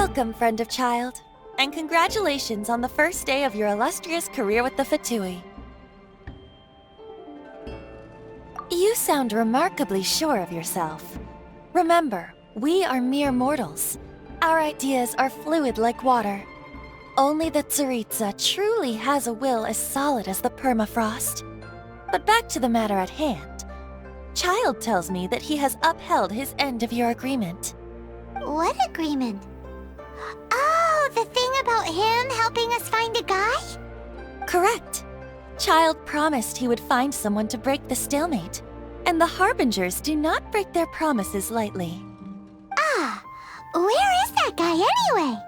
Welcome, friend of child, and congratulations on the first day of your illustrious career with the Fatui. You sound remarkably sure of yourself. Remember, we are mere mortals. Our ideas are fluid like water. Only the Tsaritsa truly has a will as solid as the permafrost. But back to the matter at hand. Child tells me that he has upheld his end of your agreement. What agreement? Oh, the thing about him helping us find a guy? Correct. Child promised he would find someone to break the stalemate, and the Harbingers do not break their promises lightly. Ah, where is that guy anyway?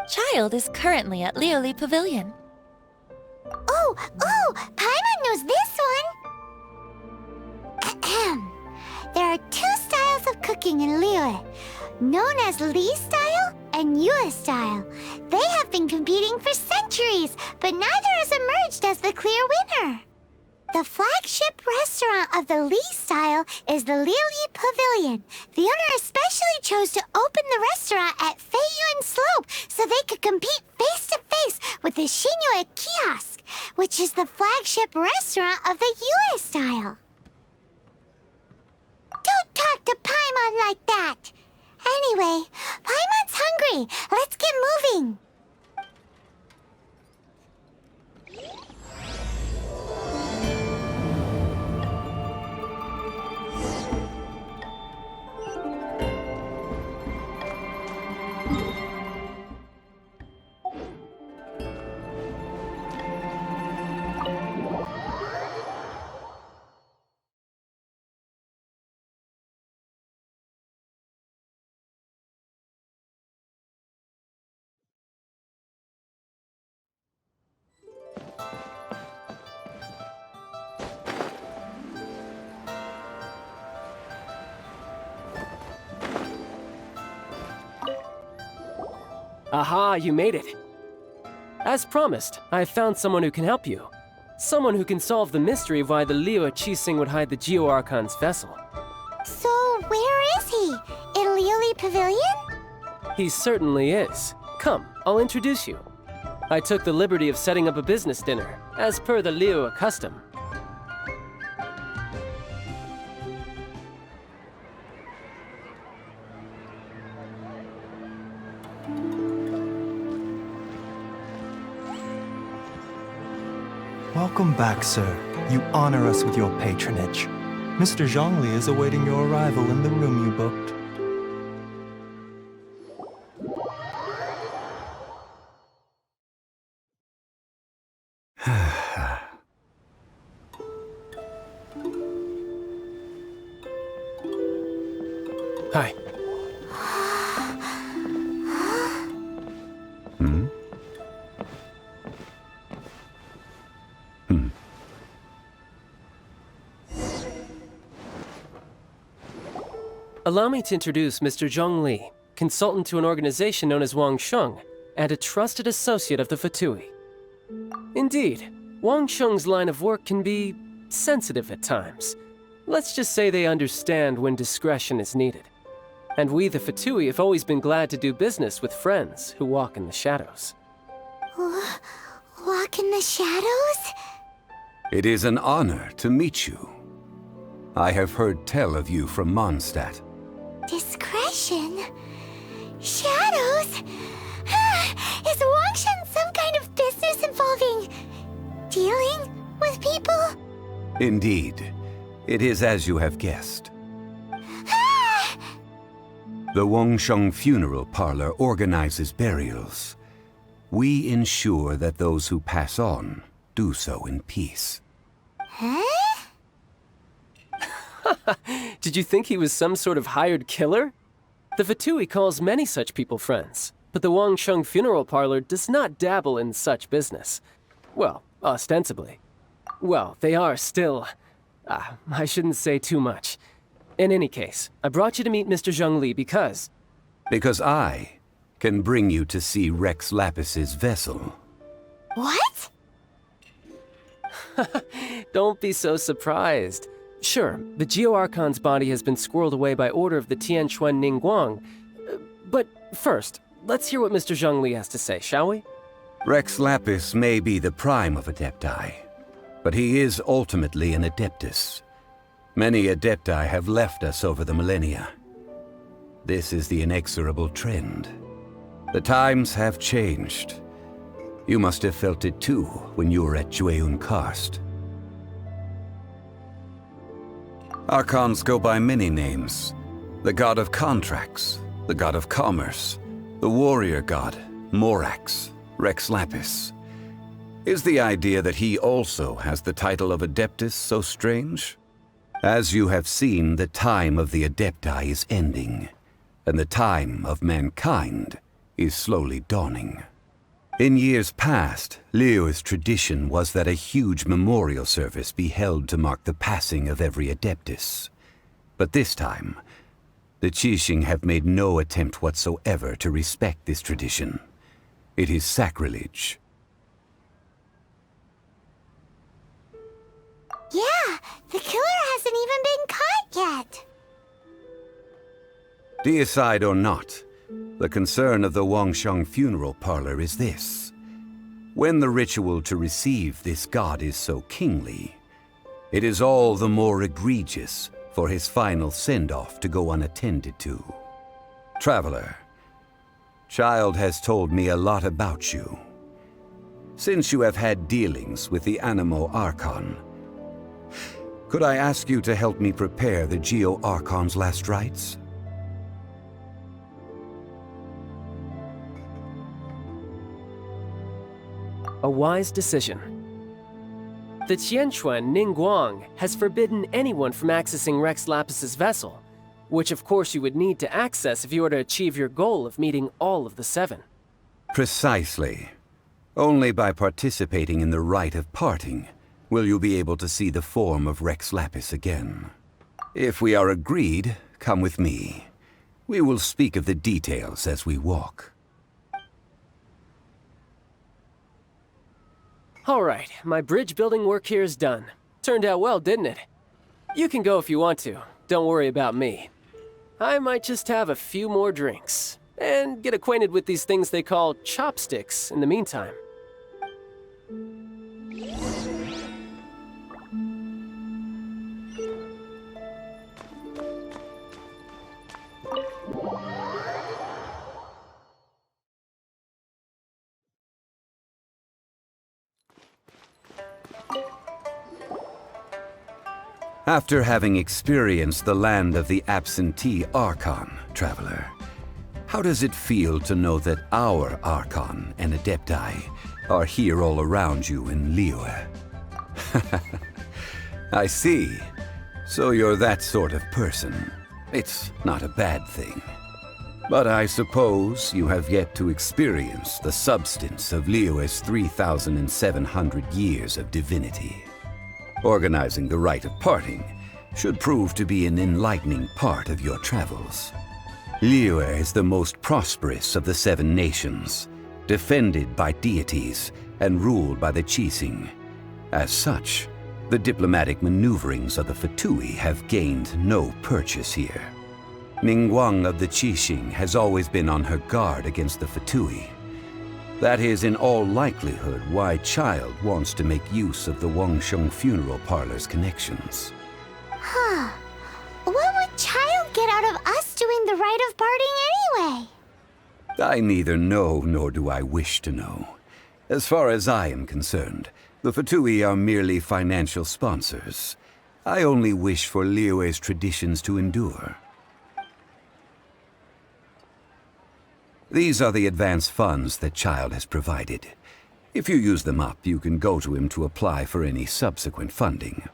Child is currently at Liyue Pavilion. Oh, Paimon knows this one! Ahem. There are two styles of cooking in Liyue, known as Li style and Yue style. They have been competing for centuries, but neither has emerged as the clear winner. The flagship restaurant of the Li style is the Liyue Pavilion. The owner especially chose to open the restaurant at Feiyuan Slope so they could compete face-to-face with the Xinyue Kiosk, which is the flagship restaurant of the Yue style. Don't talk to Paimon like that! Anyway, Paimon's hungry. Let's get moving. Aha, you made it. As promised, I have found someone who can help you. Someone who can solve the mystery of why the Liyue Qixing would hide the Geo-Archon's vessel. So, where is he? In Liyue Pavilion? He certainly is. Come, I'll introduce you. I took the liberty of setting up a business dinner, as per the Liyue custom. Welcome back, sir. You honor us with your patronage. Mr. Zhongli is awaiting your arrival in the room you booked. Hi. Allow me to introduce Mr. Zhongli, consultant to an organization known as Wangsheng, and a trusted associate of the Fatui. Indeed, Wangsheng's line of work can be sensitive at times. Let's just say they understand when discretion is needed. And we, the Fatui, have always been glad to do business with friends who walk in the shadows. Walk in the shadows? It is an honor to meet you. I have heard tell of you from Mondstadt. Discretion? Shadows? Is Wangsheng some kind of business involving dealing with people? Indeed, it is as you have guessed. The Wangsheng Funeral Parlor organizes burials. We ensure that those who pass on do so in peace. Huh? Did you think he was some sort of hired killer? The Fatui calls many such people friends, but the Wangsheng Funeral Parlor does not dabble in such business. Well, ostensibly. Well, they are still... I shouldn't say too much. In any case, I brought you to meet Mr. Zhongli because... Because I can bring you to see Rex Lapis's vessel. What? Don't be so surprised. Sure, the Geo-Archon's body has been squirreled away by order of the Tianquan Ningguang. But first, let's hear what Mr. Zhongli has to say, shall we? Rex Lapis may be the prime of Adepti, but he is ultimately an Adeptus. Many Adepti have left us over the millennia. This is the inexorable trend. The times have changed. You must have felt it too when you were at Jueyun Karst. Archons go by many names. The god of contracts, the god of commerce, the warrior god, Morax, Rex Lapis. Is the idea that he also has the title of Adeptus so strange? As you have seen, the time of the Adepti is ending, and the time of mankind is slowly dawning. In years past, Liyue's tradition was that a huge memorial service be held to mark the passing of every Adeptus. But this time, the Qixing have made no attempt whatsoever to respect this tradition. It is sacrilege. Yeah, the killer hasn't even been caught yet. Deicide or not, the concern of the Wangsheng funeral parlor is this. When the ritual to receive this god is so kingly, it is all the more egregious for his final send-off to go unattended to. Traveler, Child has told me a lot about you. Since you have had dealings with the Animo Archon, could I ask you to help me prepare the Geo-Archon's last rites? A wise decision. The Tianquan Ningguang has forbidden anyone from accessing Rex Lapis's vessel, which of course you would need to access if you were to achieve your goal of meeting all of the 7. Precisely. Only by participating in the rite of parting will you be able to see the form of Rex Lapis again. If we are agreed, come with me. We will speak of the details as we walk. All right, my bridge building work here is done. Turned out well, didn't it? You can go if you want to. Don't worry about me. I might just have a few more drinks and get acquainted with these things they call chopsticks in the meantime. After having experienced the land of the absentee Archon, Traveler, how does it feel to know that our Archon and Adepti are here all around you in Liyue? I see. So you're that sort of person. It's not a bad thing. But I suppose you have yet to experience the substance of Liyue's 3,700 years of divinity. Organizing the rite of parting should prove to be an enlightening part of your travels. Liyue is the most prosperous of the 7 nations, defended by deities and ruled by the Qixing. As such, the diplomatic maneuverings of the Fatui have gained no purchase here. Ningguang of the Qixing has always been on her guard against the Fatui. That is in all likelihood why Child wants to make use of the Wangsheng funeral parlor's connections. Huh. What would Child get out of us doing the rite of parting anyway? I neither know nor do I wish to know. As far as I am concerned, the Fatui are merely financial sponsors. I only wish for Liyue's traditions to endure. These are the advance funds that Child has provided. If you use them up, you can go to him to apply for any subsequent funding.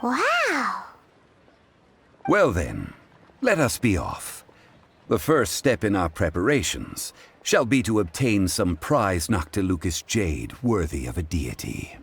Wow! Well then, let us be off. The first step in our preparations shall be to obtain some prized Noctilucous jade worthy of a deity.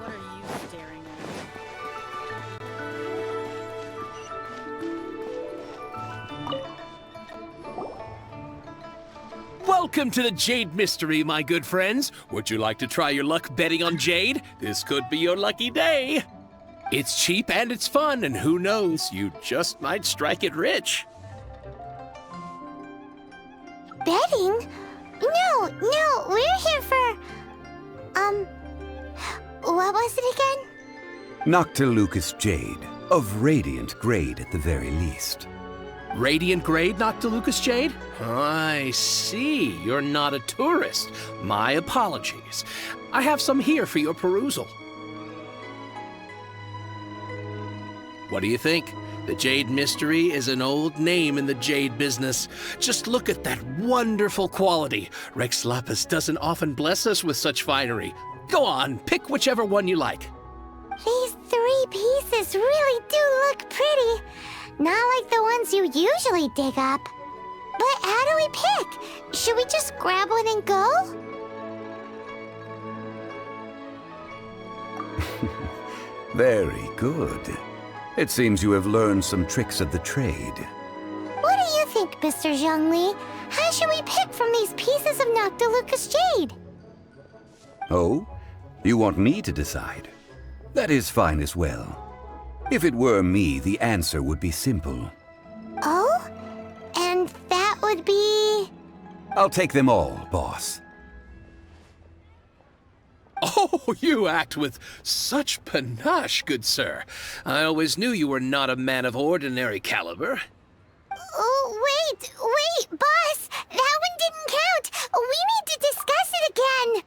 What are you staring at? Welcome to the Jade Mystery, my good friends. Would you like to try your luck betting on Jade? This could be your lucky day. It's cheap and it's fun, and who knows, you just might strike it rich. Betting? No, we're here for... what was it again? Noctilucous Jade, of radiant grade at the very least. Radiant grade, Noctilucous Jade? I see. You're not a tourist. My apologies. I have some here for your perusal. What do you think? The Jade Mystery is an old name in the jade business. Just look at that wonderful quality. Rex Lapis doesn't often bless us with such finery. Go on, pick whichever one you like. These 3 pieces really do look pretty. Not like the ones you usually dig up. But how do we pick? Should we just grab one and go? Very good. It seems you have learned some tricks of the trade. What do you think, Mr. Zhongli? How should we pick from these pieces of Noctilucous Jade? Oh? You want me to decide? That is fine as well. If it were me, the answer would be simple. Oh? And that would be... I'll take them all, boss. Oh, you act with such panache, good sir. I always knew you were not a man of ordinary caliber. Oh, wait, boss! That one didn't count! We need to discuss it again!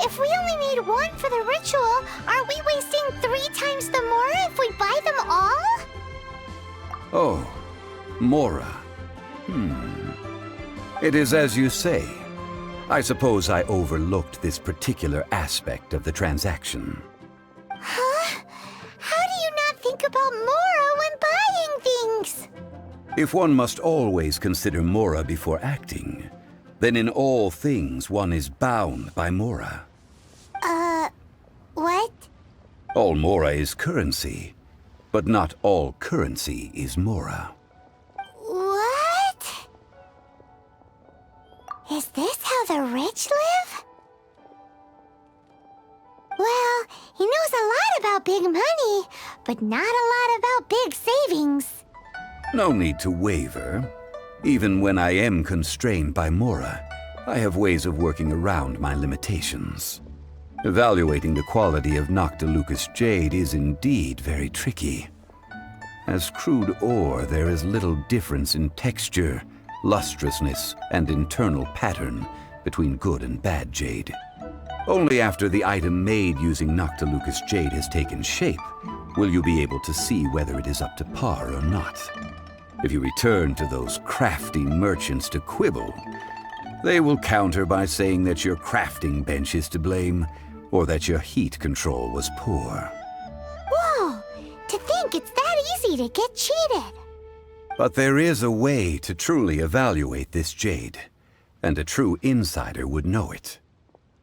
If we only need one for the ritual, are we wasting 3 times the Mora if we buy them all? Oh, Mora. It is as you say. I suppose I overlooked this particular aspect of the transaction. Huh? How do you not think about Mora when buying things? If one must always consider Mora before acting, then in all things one is bound by Mora. What? All Mora is currency, but not all currency is Mora. What? Is this how the rich live? Well, he knows a lot about big money, but not a lot about big savings. No need to waver. Even when I am constrained by Mora, I have ways of working around my limitations. Evaluating the quality of Noctilucous Jade is indeed very tricky. As crude ore, there is little difference in texture, lustrousness, and internal pattern between good and bad jade. Only after the item made using Noctilucous Jade has taken shape will you be able to see whether it is up to par or not. If you return to those crafty merchants to quibble, they will counter by saying that your crafting bench is to blame, or that your heat control was poor. Whoa! To think it's that easy to get cheated! But there is a way to truly evaluate this jade, and a true insider would know it.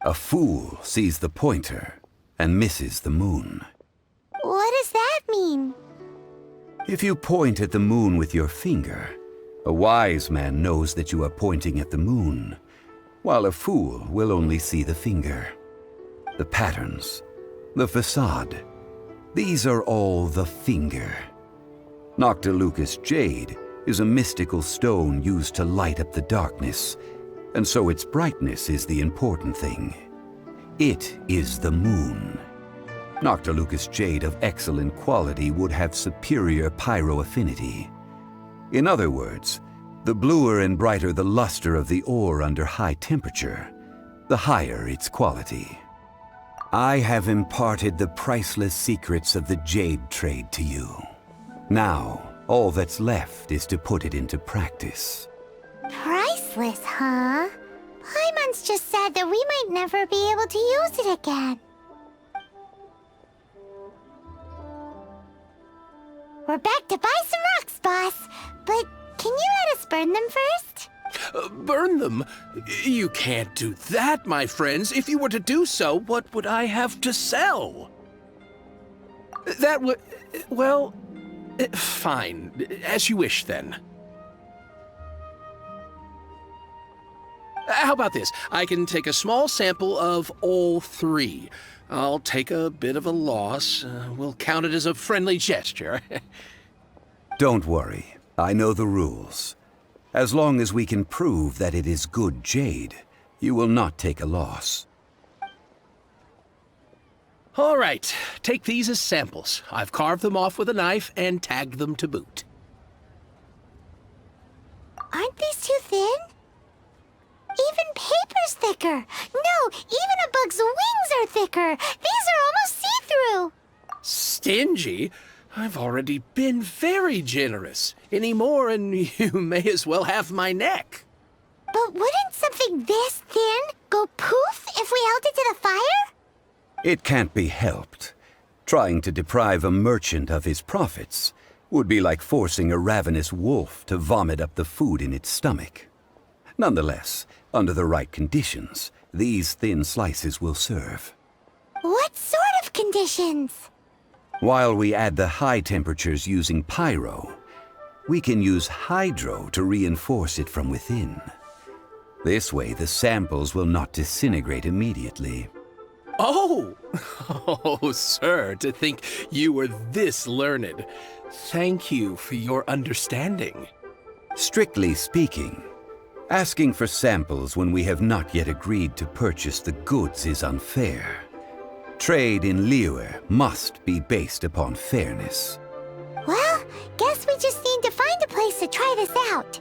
A fool sees the pointer and misses the moon. What does that mean? If you point at the moon with your finger, a wise man knows that you are pointing at the moon, while a fool will only see the finger. The patterns, the facade, these are all the finger. Noctilucous jade is a mystical stone used to light up the darkness, and so its brightness is the important thing. It is the moon. Noctilucous jade of excellent quality would have superior pyro-affinity. In other words, the bluer and brighter the luster of the ore under high temperature, the higher its quality. I have imparted the priceless secrets of the jade trade to you. Now, all that's left is to put it into practice. Priceless, huh? Paimon's just said that we might never be able to use it again. We're back to buy some rocks, boss. But can you let us burn them first? Burn them? You can't do that, my friends. If you were to do so, what would I have to sell? That would... well... fine. As you wish, then. How about this? I can take a small sample of all three. I'll take a bit of a loss. We'll count it as a friendly gesture. Don't worry. I know the rules. As long as we can prove that it is good jade, you will not take a loss. All right. Take these as samples. I've carved them off with a knife and tagged them to boot. Aren't these too thin? Even paper's thicker. No, even a bug's wings are thicker. These are almost see-through. Stingy? I've already been very generous. Any more and you may as well have my neck. But wouldn't something this thin go poof if we held it to the fire? It can't be helped. Trying to deprive a merchant of his profits would be like forcing a ravenous wolf to vomit up the food in its stomach. Nonetheless, under the right conditions, these thin slices will serve. What sort of conditions? While we add the high temperatures using pyro, we can use hydro to reinforce it from within. This way, the samples will not disintegrate immediately. Oh! Oh, sir, to think you were this learned. Thank you for your understanding. Strictly speaking, asking for samples when we have not yet agreed to purchase the goods is unfair. Trade in Liyue must be based upon fairness. Well, guess we just need to find a place to try this out.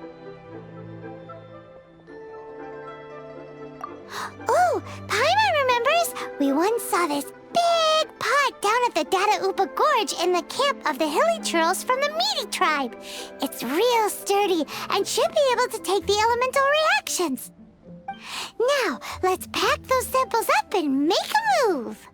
Oh, Paimon remembers! We once saw this big pot down at the Data Upa Gorge in the camp of the hilly churls from the Meaty tribe. It's real sturdy and should be able to take the elemental reactions. Now, let's pack those samples up and make a move.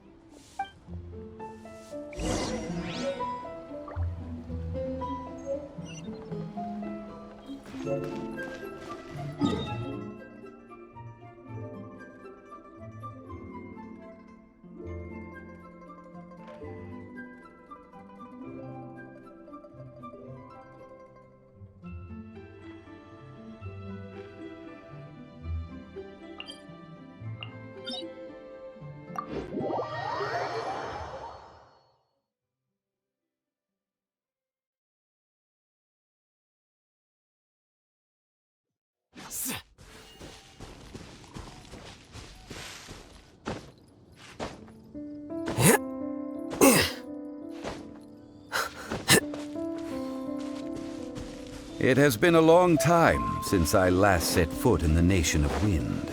It has been a long time since I last set foot in the Nation of Wind.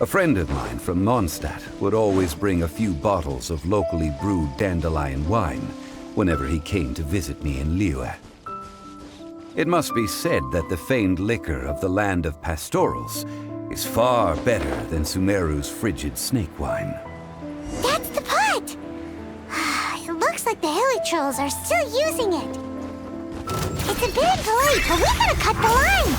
A friend of mine from Mondstadt would always bring a few bottles of locally brewed dandelion wine whenever he came to visit me in Liyue. It must be said that the famed liquor of the land of pastorals is far better than Sumeru's frigid snake wine. That's the pot! It looks like the hilly trolls are still using it. It's a bit impolite, but we gotta cut the line!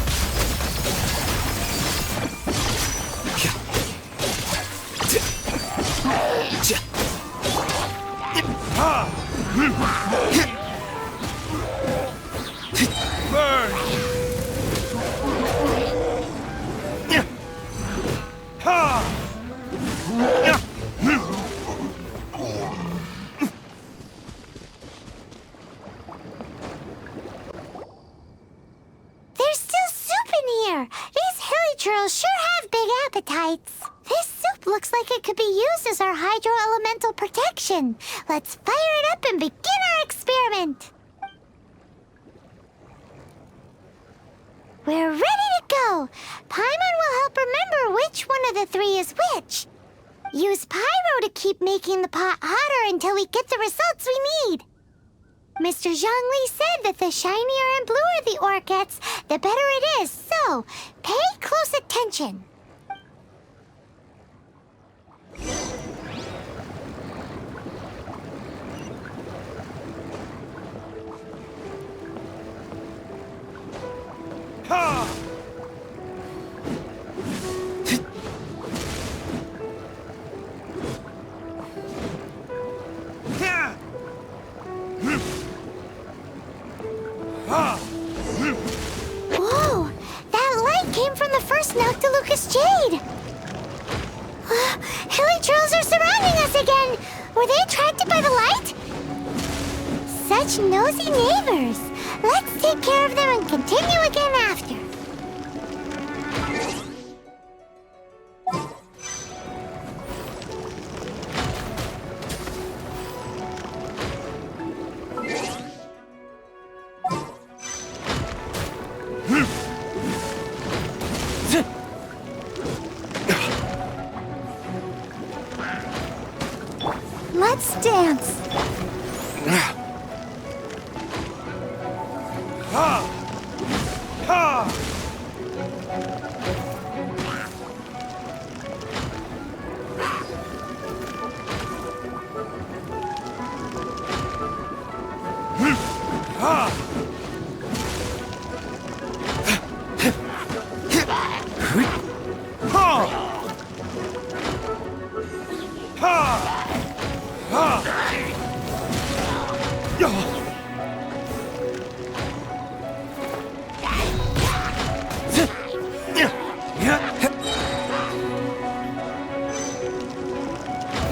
There's still soup in here! These hilly churls sure have big appetites. This soup looks like it could be used as our hydro-elemental protection. Let's fire it up and begin our experiment. We're ready to go. Paimon will help remember which one of the three is which. Use pyro to keep making the pot hotter until we get the results we need. Mr. Zhongli said that the shinier and bluer the ore gets, the better it is, so pay close attention. Whoa! That light came from the first Noctilucous Jade! Hilly trolls are surrounding us again! Were they attracted by the light? Such nosy neighbors! Let's take care of them and continue again after. Let's dance.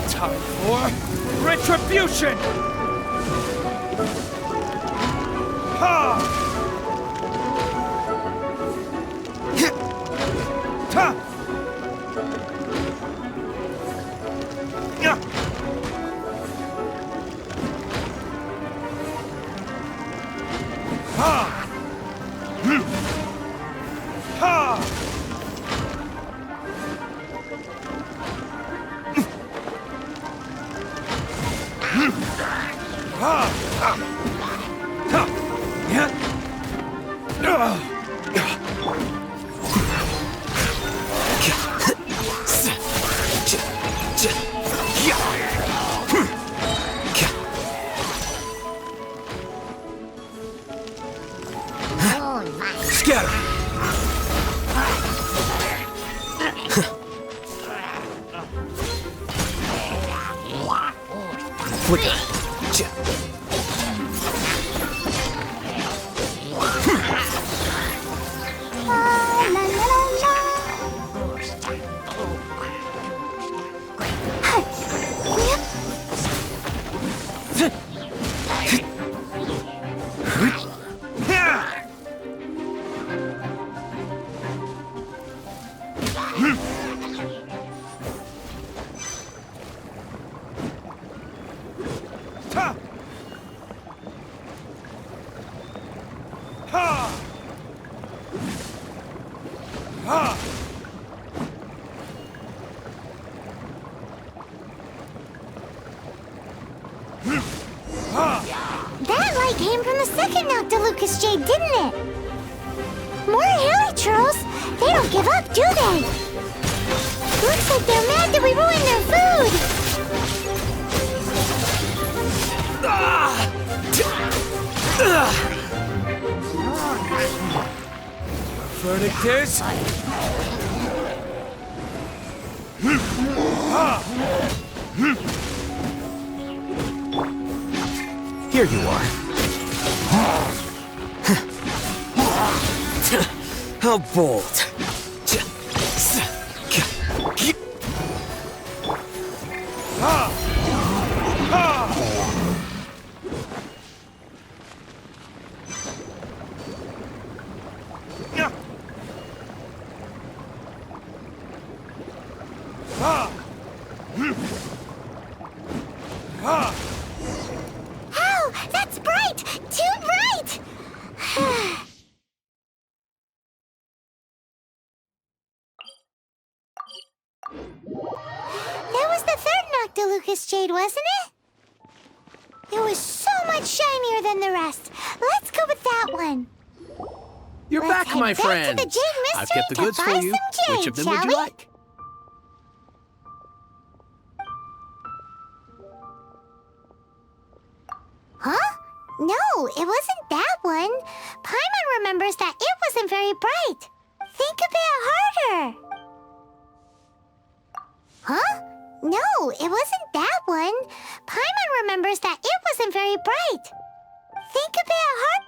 Time for retribution! Ha! Ta! Yeah! Ha! Ha! Scatter! Flicker! That light came from the second Noctilucous Jade, didn't it? More hilly trolls? They don't give up, do they? Looks like they're mad that we ruined their food. Verdict is... Here you are. How bold. Oh, that's bright! Too bright! That was the third Noctilucous Jade, wasn't it? It was so much shinier than the rest. Let's go with that one. You're Let's back, head my back to friend. the Jade I've Mystery kept the to goods buy for you. some Which of jade, them would shall you we? like? Huh? No, it wasn't that one. Paimon remembers that it wasn't very bright. Think a bit harder. Huh? No, it wasn't that one. Paimon remembers that it wasn't very bright. Think a bit hard.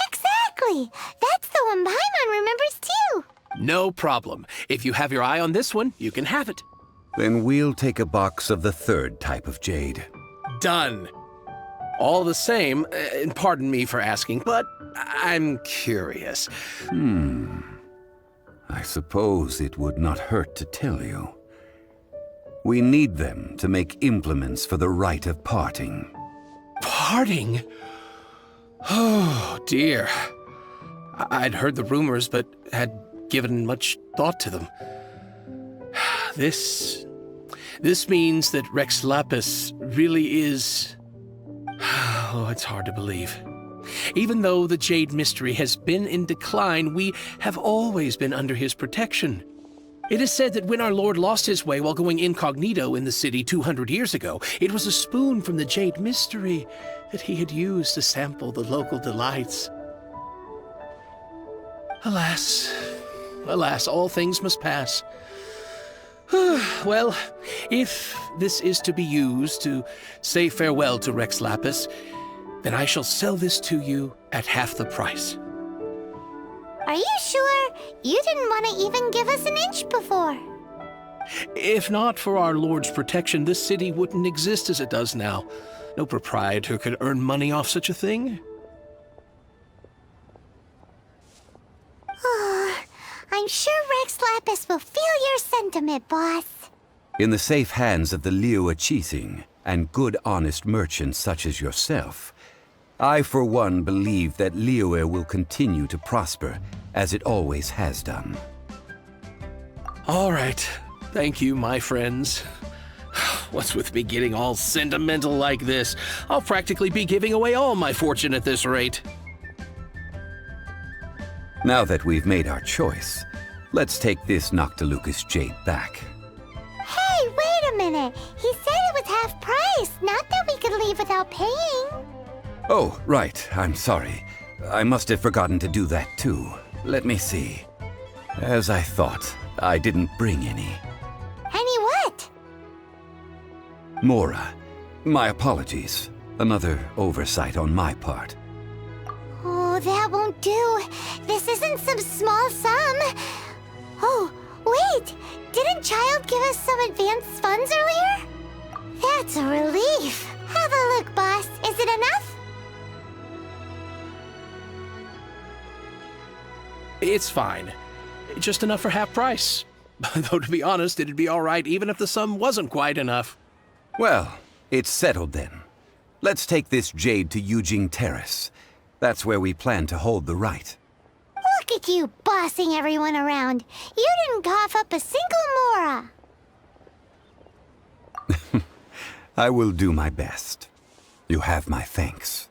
Exactly. That's the one Paimon remembers too. No problem. If you have your eye on this one, you can have it. Then we'll take a box of the third type of jade. Done. All the same, and pardon me for asking, but I'm curious. I suppose it would not hurt to tell you. We need them to make implements for the rite of parting. Parting? Oh, dear. I'd heard the rumors, but had given much thought to them. This means that Rex Lapis really is... Oh, it's hard to believe. Even though the Jade Mystery has been in decline, we have always been under his protection. It is said that when our Lord lost his way while going incognito in the city 200 years ago, it was a spoon from the Jade Mystery that he had used to sample the local delights. Alas, alas, all things must pass. Well, if this is to be used to say farewell to Rex Lapis, then I shall sell this to you at half the price. Are you sure? You didn't want to even give us an inch before. If not for our Lord's protection, this city wouldn't exist as it does now. No proprietor could earn money off such a thing. I'm sure Rex Lapis will feel your sentiment, boss. In the safe hands of the Liyue and good honest merchants such as yourself, I for one believe that Liyue will continue to prosper as it always has done. All right. Thank you, my friends. What's with me getting all sentimental like this? I'll practically be giving away all my fortune at this rate. Now that we've made our choice, let's take this Noctilucous Jade back. Hey, wait a minute. He said it was half price, not that we could leave without paying. Oh, right. I'm sorry. I must have forgotten to do that too. Let me see. As I thought, I didn't bring any. Any what? Mora, my apologies. Another oversight on my part. Oh, that won't do. This isn't some small sum. Oh, wait. Didn't Child give us some advanced funds earlier? That's a relief. Have a look, boss. Is it enough? It's fine. Just enough for half price. Though, to be honest, it'd be all right even if the sum wasn't quite enough. Well, it's settled then. Let's take this jade to Guizhong Terrace. That's where we plan to hold the rite. Look at you bossing everyone around. You didn't cough up a single Mora. I will do my best. You have my thanks.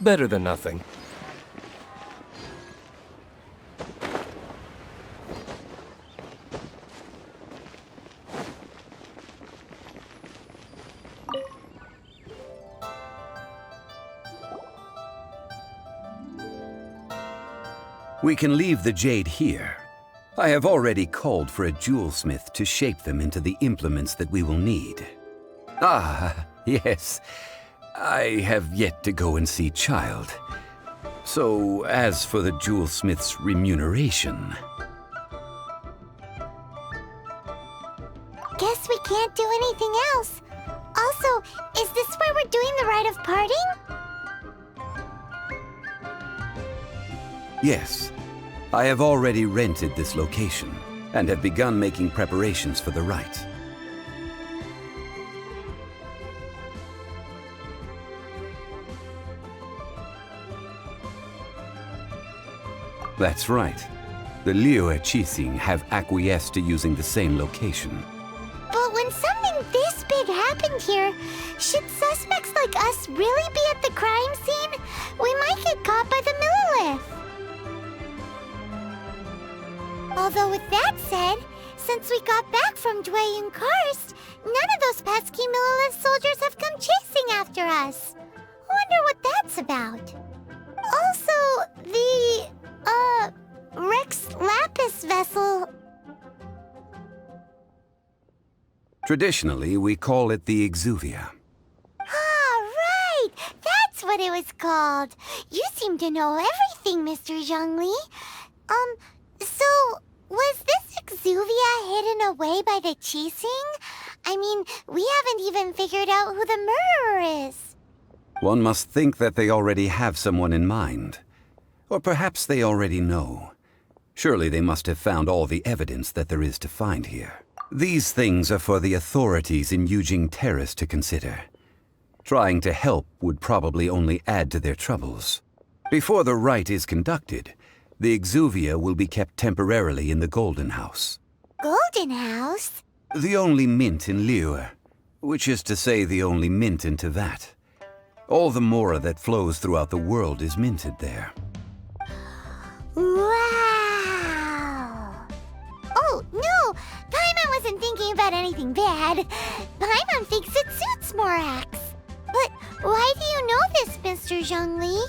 Better than nothing. We can leave the jade here. I have already called for a jewelsmith to shape them into the implements that we will need. Ah, yes. I have yet to go and see Child. So, as for the jewelsmith's remuneration... Guess we can't do anything else. Also, is this where we're doing the rite of parting? Yes. I have already rented this location, and have begun making preparations for the rite. That's right. The Liyue Qixing have acquiesced to using the same location. But when something this big happened here, should suspects like us really be at the crime scene? We might get caught by the Millilith. Although with that said, since we got back from Dway and Karst, none of those pesky Millilith soldiers have come chasing after us. Wonder what that's about. Also, the, Rex Lapis vessel... Traditionally, we call it the Exuvia. Ah, right! That's what it was called. You seem to know everything, Mr. Zhongli. So, was this Exuvia hidden away by the Qixing? I mean, we haven't even figured out who the murderer is. One must think that they already have someone in mind. Or perhaps they already know. Surely they must have found all the evidence that there is to find here. These things are for the authorities in Yujing Terrace to consider. Trying to help would probably only add to their troubles. Before the rite is conducted, the Exuvia will be kept temporarily in the Golden House. Golden House? The only mint in Liyue, which is to say the only mint in Teyvat. All the mora that flows throughout the world is minted there. Wow! Oh, no! Paimon wasn't thinking about anything bad. Paimon thinks it suits Morax. But why do you know this, Mr. Zhongli?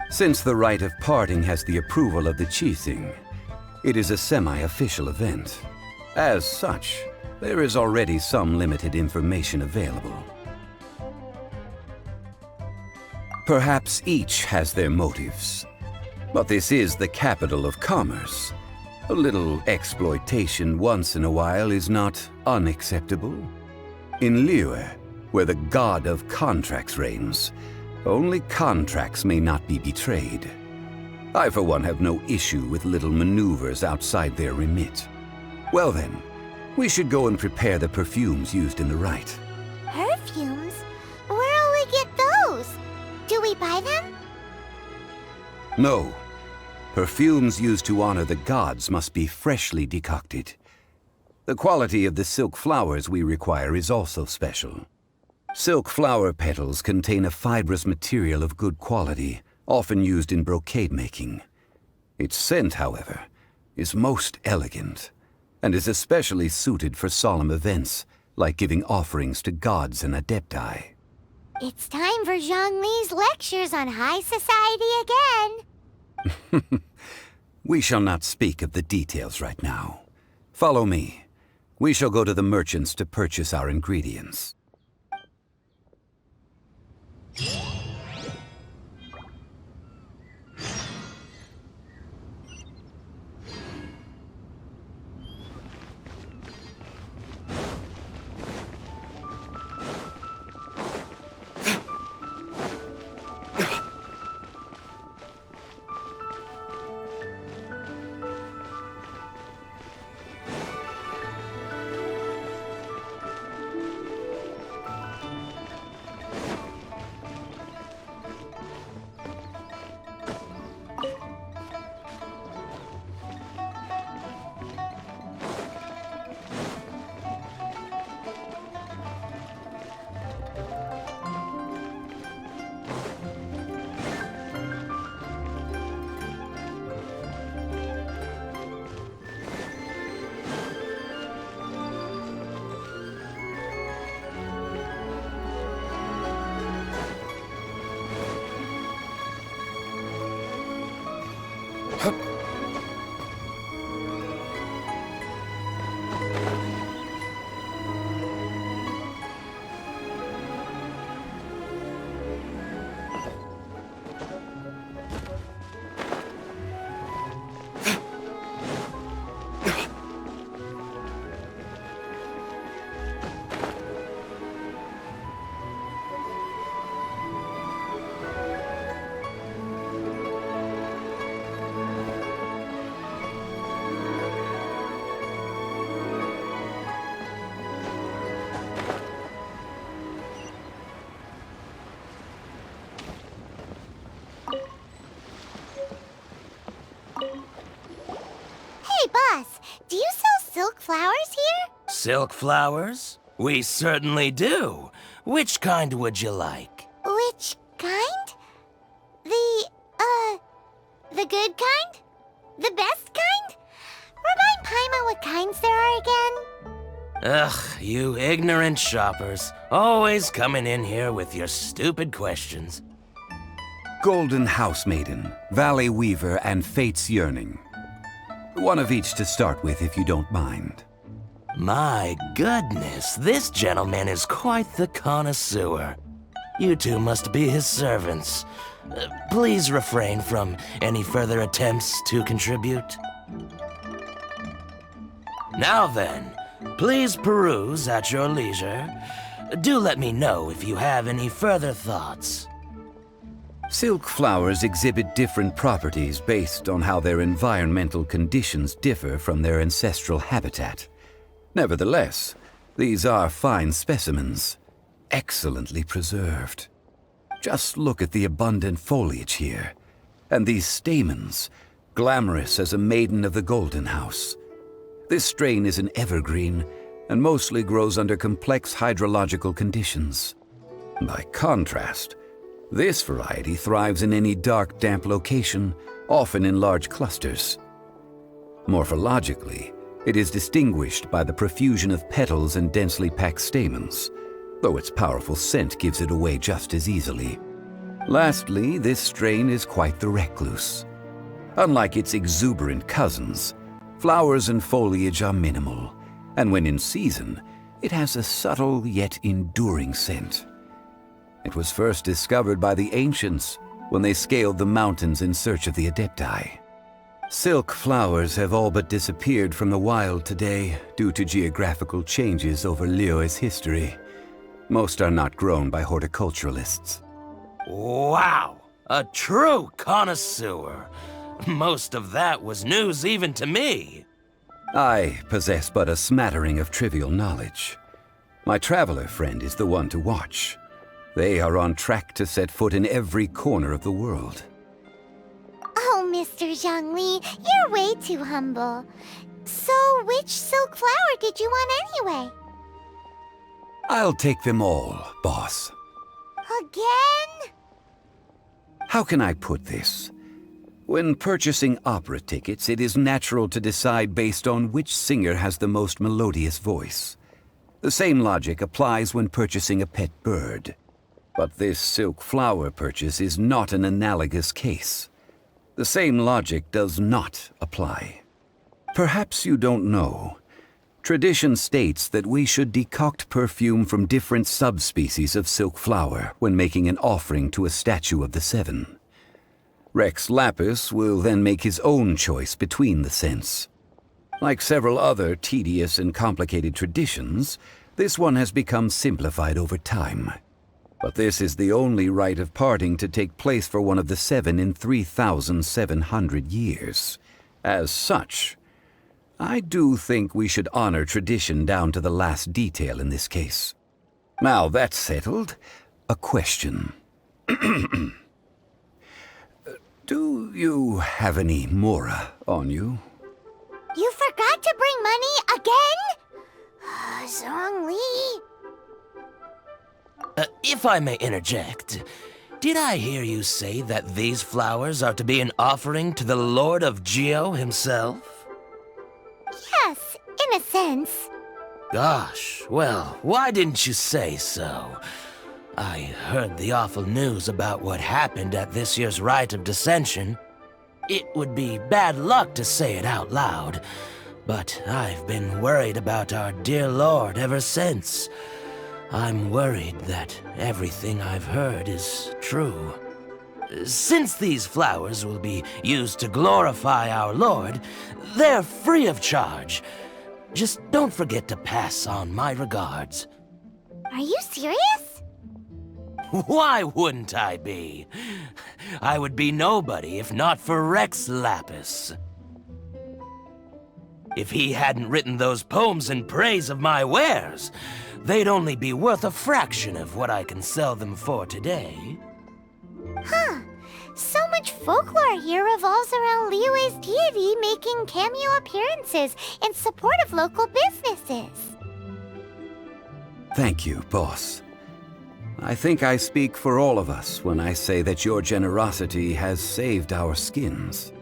Since the rite of parting has the approval of the Qixing, it is a semi-official event. As such, there is already some limited information available. Perhaps each has their motives, but this is the capital of commerce. A little exploitation once in a while is not unacceptable. In Liyue, where the god of contracts reigns, only contracts may not be betrayed. I, for one, have no issue with little maneuvers outside their remit. Well then, we should go and prepare the perfumes used in the rite. Perfumes? Where'll we get those? Do we buy them? No. Perfumes used to honor the gods must be freshly decocted. The quality of the silk flowers we require is also special. Silk flower petals contain a fibrous material of good quality, often used in brocade making. Its scent, however, is most elegant, and is especially suited for solemn events, like giving offerings to gods and adepti. It's time for Zhongli's lectures on high society again. We shall not speak of the details right now. Follow me. We shall go to the merchants to purchase our ingredients. Hey, boss, do you sell silk flowers here? Silk flowers? We certainly do. Which kind would you like? Which kind? The good kind? The best kind? Remind Paimon what kinds there are again? Ugh, you ignorant shoppers. Always coming in here with your stupid questions. Golden House Maiden, Valley Weaver, and Fate's Yearning. One of each to start with, if you don't mind. My goodness, this gentleman is quite the connoisseur. You two must be his servants. Please refrain from any further attempts to contribute. Now then, please peruse at your leisure. Do let me know if you have any further thoughts. Silk flowers exhibit different properties based on how their environmental conditions differ from their ancestral habitat. Nevertheless, these are fine specimens, excellently preserved. Just look at the abundant foliage here, and these stamens, glamorous as a maiden of the Golden House. This strain is an evergreen, and mostly grows under complex hydrological conditions. By contrast, this variety thrives in any dark, damp location, often in large clusters. Morphologically, it is distinguished by the profusion of petals and densely packed stamens, though its powerful scent gives it away just as easily. Lastly, this strain is quite the recluse. Unlike its exuberant cousins, flowers and foliage are minimal, and when in season, it has a subtle yet enduring scent. It was first discovered by the ancients when they scaled the mountains in search of the Adepti. Silk flowers have all but disappeared from the wild today due to geographical changes over Liyue's history. Most are not grown by horticulturalists. Wow! A true connoisseur. Most of that was news even to me. I possess but a smattering of trivial knowledge. My traveler friend is the one to watch. They are on track to set foot in every corner of the world. Oh, Mr. Zhongli, you're way too humble. So, which silk flower did you want anyway? I'll take them all, boss. Again? How can I put this? When purchasing opera tickets, it is natural to decide based on which singer has the most melodious voice. The same logic applies when purchasing a pet bird. But this silk flower purchase is not an analogous case. The same logic does not apply. Perhaps you don't know. Tradition states that we should decoct perfume from different subspecies of silk flower when making an offering to a statue of the Seven. Rex Lapis will then make his own choice between the scents. Like several other tedious and complicated traditions, this one has become simplified over time. But this is the only rite of parting to take place for one of the Seven in 3,700 years. As such, I do think we should honor tradition down to the last detail in this case. Now that's settled, a question. Do you have any Mora on you? You forgot to bring money again? Zhongli. If I may interject, did I hear you say that these flowers are to be an offering to the Lord of Geo himself? Yes, in a sense. Gosh, well, why didn't you say so? I heard the awful news about what happened at this year's Rite of Dissension. It would be bad luck to say it out loud, but I've been worried about our dear Lord ever since. I'm worried that everything I've heard is true. Since these flowers will be used to glorify our Lord, they're free of charge. Just don't forget to pass on my regards. Are you serious? Why wouldn't I be? I would be nobody if not for Rex Lapis. If he hadn't written those poems in praise of my wares, they'd only be worth a fraction of what I can sell them for today. Huh. So much folklore here revolves around Liyue's deity making cameo appearances in support of local businesses. Thank you, boss. I think I speak for all of us when I say that your generosity has saved our skins.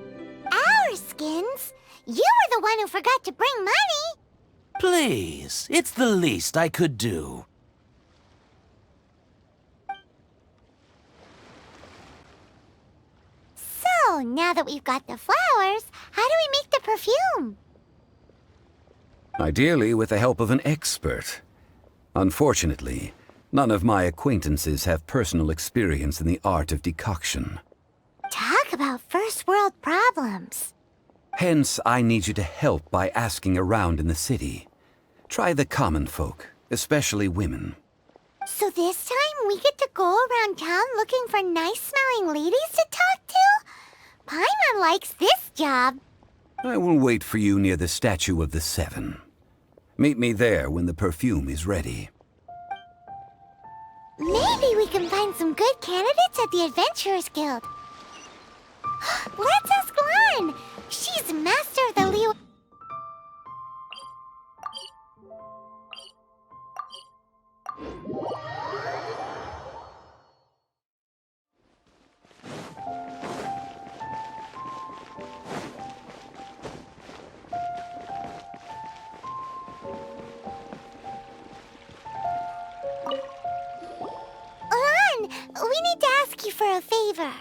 Our skins? You were the one who forgot to bring money! Please, it's the least I could do. So, now that we've got the flowers, how do we make the perfume? Ideally with the help of an expert. Unfortunately, none of my acquaintances have personal experience in the art of decoction. Talk about first world problems. Hence, I need you to help by asking around in the city. Try the common folk, especially women. So this time we get to go around town looking for nice-smelling ladies to talk to? Paimon likes this job. I will wait for you near the Statue of the Seven. Meet me there when the perfume is ready. Maybe we can find some good candidates at the Adventurers Guild. Let's ask Lan! She's master of the Liyue... Lan, we need to ask you for a favor.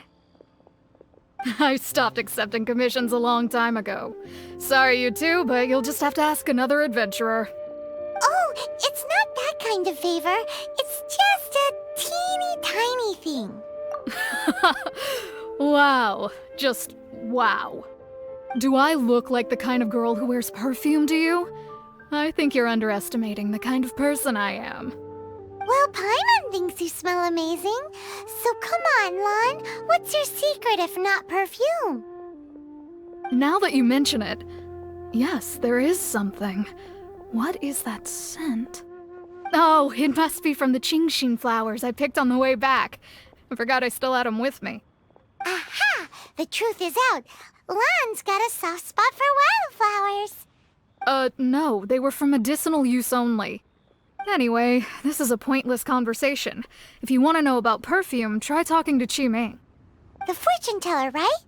I stopped accepting commissions a long time ago. Sorry, you two, but you'll just have to ask another adventurer. Oh, it's not that kind of favor. It's just a teeny tiny thing. Wow. Just wow. Do I look like the kind of girl who wears perfume to you? I think you're underestimating the kind of person I am. Well, Paimon thinks you smell amazing. So come on, Lan. What's your secret if not perfume? Now that you mention it, yes, there is something. What is that scent? Oh, it must be from the Genshin flowers I picked on the way back. I forgot I still had them with me. Aha! The truth is out. Lan's got a soft spot for wildflowers. No, they were for medicinal use only. Anyway, this is a pointless conversation. If you want to know about perfume, try talking to Qiming. The fortune teller, right?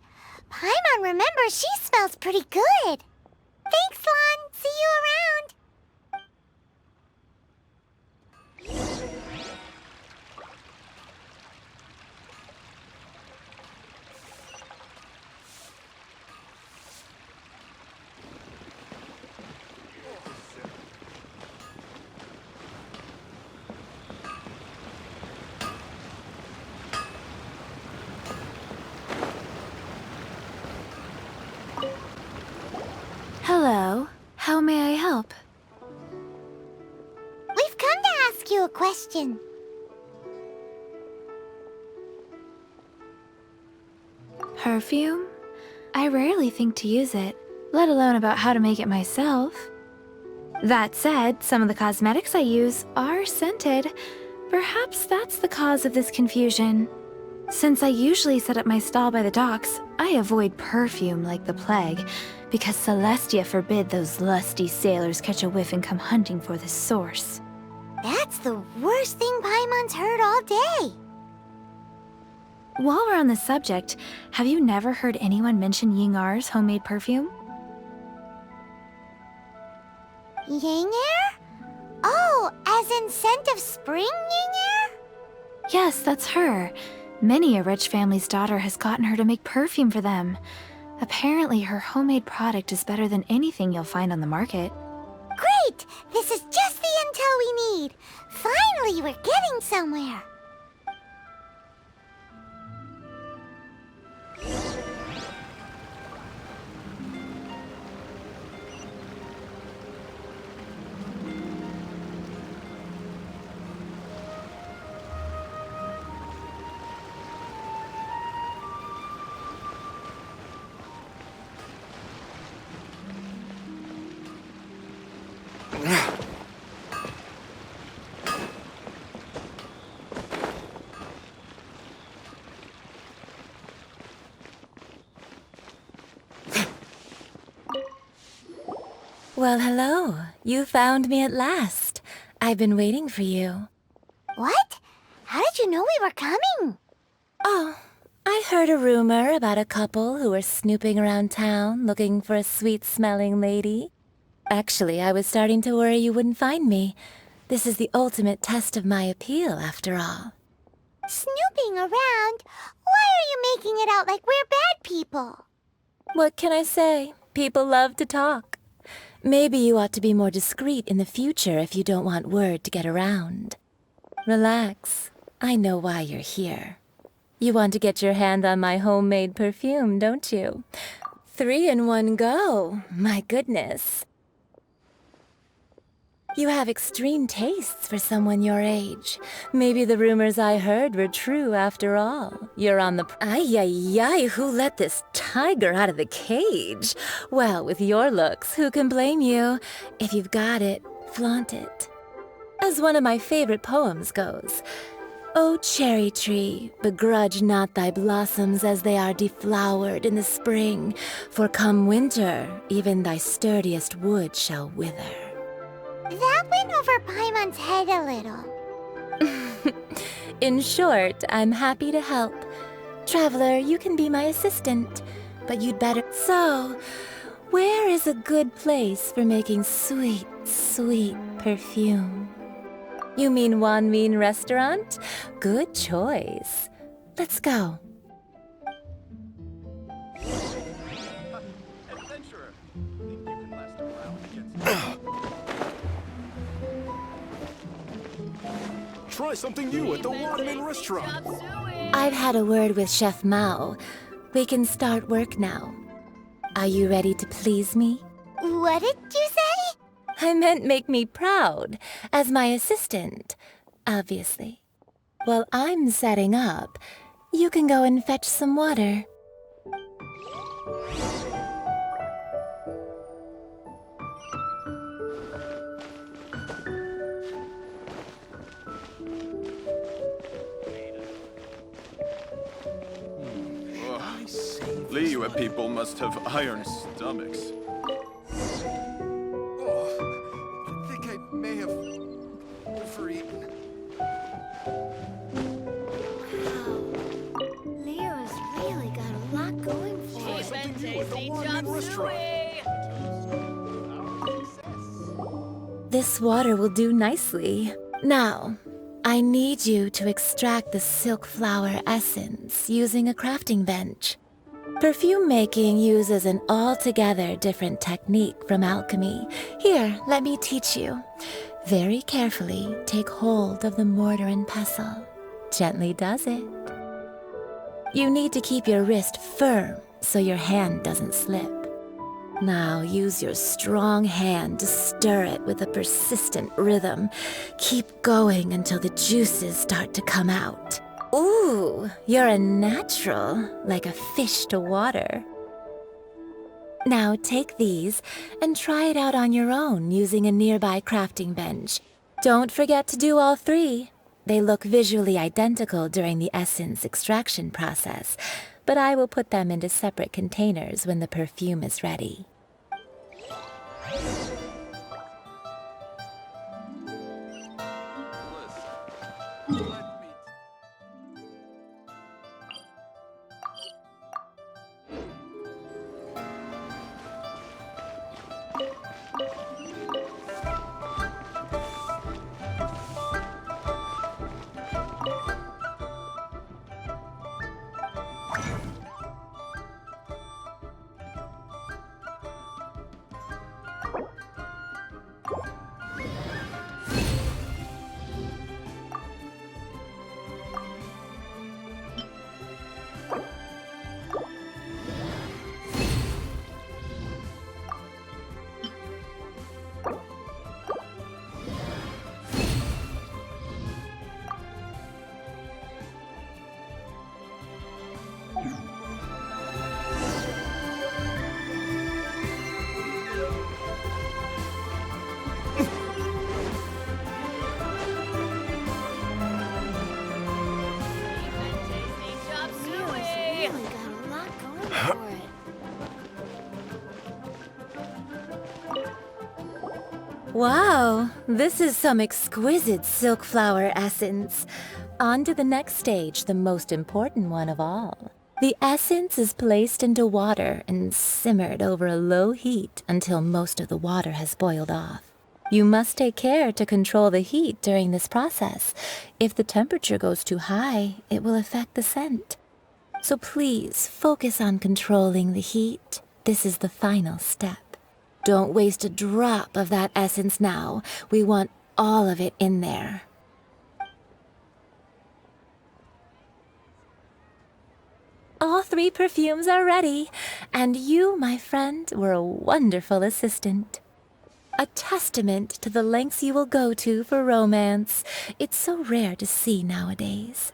Paimon remembers she smells pretty good. Thanks, Lan. See you around. Hello. How may I help? We've come to ask you a question. Perfume? I rarely think to use it, let alone about how to make it myself. That said, some of the cosmetics I use are scented. Perhaps that's the cause of this confusion. Since I usually set up my stall by the docks, I avoid perfume like the plague, because Celestia forbid those lusty sailors catch a whiff and come hunting for the source. That's the worst thing Paimon's heard all day. While we're on the subject, have you never heard anyone mention Yingar's homemade perfume? Yingar? Oh, as in scent of spring, Yingar? Yes, that's her. Many a rich family's daughter has gotten her to make perfume for them. Apparently, her homemade product is better than anything you'll find on the market. Great! This is just the intel we need. Finally, we're getting somewhere. Well, hello. You found me at last. I've been waiting for you. What? How did you know we were coming? Oh, I heard a rumor about a couple who were snooping around town looking for a sweet-smelling lady. Actually, I was starting to worry you wouldn't find me. This is the ultimate test of my appeal, after all. Snooping around? Why are you making it out like we're bad people? What can I say? People love to talk. Maybe you ought to be more discreet in the future if you don't want word to get around. Relax. I know why you're here. You want to get your hand on my homemade perfume, don't you? 3 in one go. My goodness. You have extreme tastes for someone your age. Maybe the rumors I heard were true after all. You're on the... Ay, who let this tiger out of the cage? Well, with your looks, who can blame you? If you've got it, flaunt it. As one of my favorite poems goes, "O cherry tree, begrudge not thy blossoms as they are deflowered in the spring, for come winter, even thy sturdiest wood shall wither." That went over Paimon's head a little. In short, I'm happy to help. Traveler, you can be my assistant, but you'd better... So, where is a good place for making sweet, sweet perfume? You mean Wanmin Restaurant? Good choice. Let's go. Adventurer, think you can last a while against... Try something new at the Wanmin Restaurant. I've had a word with Chef Mao. We can start work now. Are you ready to please me? What did you say? I meant make me proud, as my assistant, obviously. While I'm setting up, you can go and fetch some water. Liyue people must have iron stomachs. Oh, I think I may have overeaten. Liyue's really got a lot going for Try something new at the Wanmin Restaurant. This water will do nicely. Now, I need you to extract the silk flower essence using a crafting bench. Perfume making uses an altogether different technique from alchemy. Here, let me teach you. Very carefully, take hold of the mortar and pestle. Gently does it. You need to keep your wrist firm so your hand doesn't slip. Now use your strong hand to stir it with a persistent rhythm. Keep going until the juices start to come out. Ooh, you're a natural, like a fish to water. Now take these and try it out on your own using a nearby crafting bench. Don't forget to do all 3. They look visually identical during the essence extraction process, but I will put them into separate containers when the perfume is ready. Wow, this is some exquisite silk flower essence. On to the next stage, the most important one of all. The essence is placed into water and simmered over a low heat until most of the water has boiled off. You must take care to control the heat during this process. If the temperature goes too high, it will affect the scent. So please focus on controlling the heat. This is the final step. Don't waste a drop of that essence now. We want all of it in there. All 3 perfumes are ready, and you, my friend, were a wonderful assistant. A testament to the lengths you will go to for romance. It's so rare to see nowadays.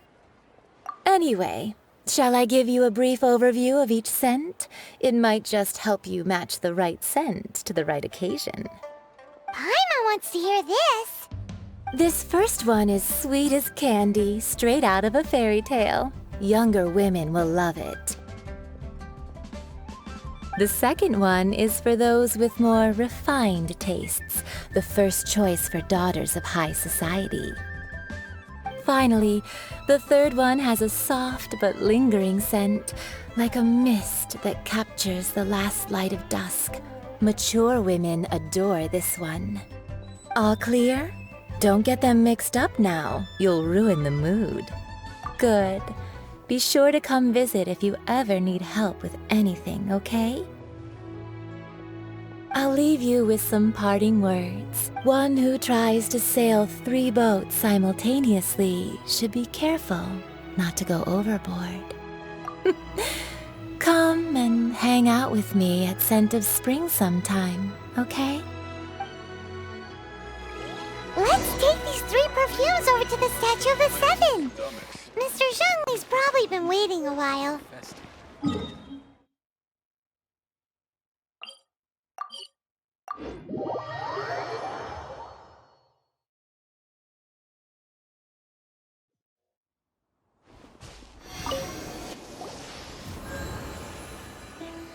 Anyway, shall I give you a brief overview of each scent? It might just help you match the right scent to the right occasion. Paimon wants to hear this. This first one is sweet as candy, straight out of a fairy tale. Younger women will love it. The second one is for those with more refined tastes, the first choice for daughters of high society. Finally, the third one has a soft but lingering scent, like a mist that captures the last light of dusk. Mature women adore this one. All clear? Don't get them mixed up now. You'll ruin the mood. Good. Be sure to come visit if you ever need help with anything, okay? I'll leave you with some parting words. One who tries to sail 3 boats simultaneously should be careful not to go overboard. Come and hang out with me at Scent of Spring sometime, okay? Let's take these 3 perfumes over to the Statue of the Seven. Mr. Zhongli's probably been waiting a while.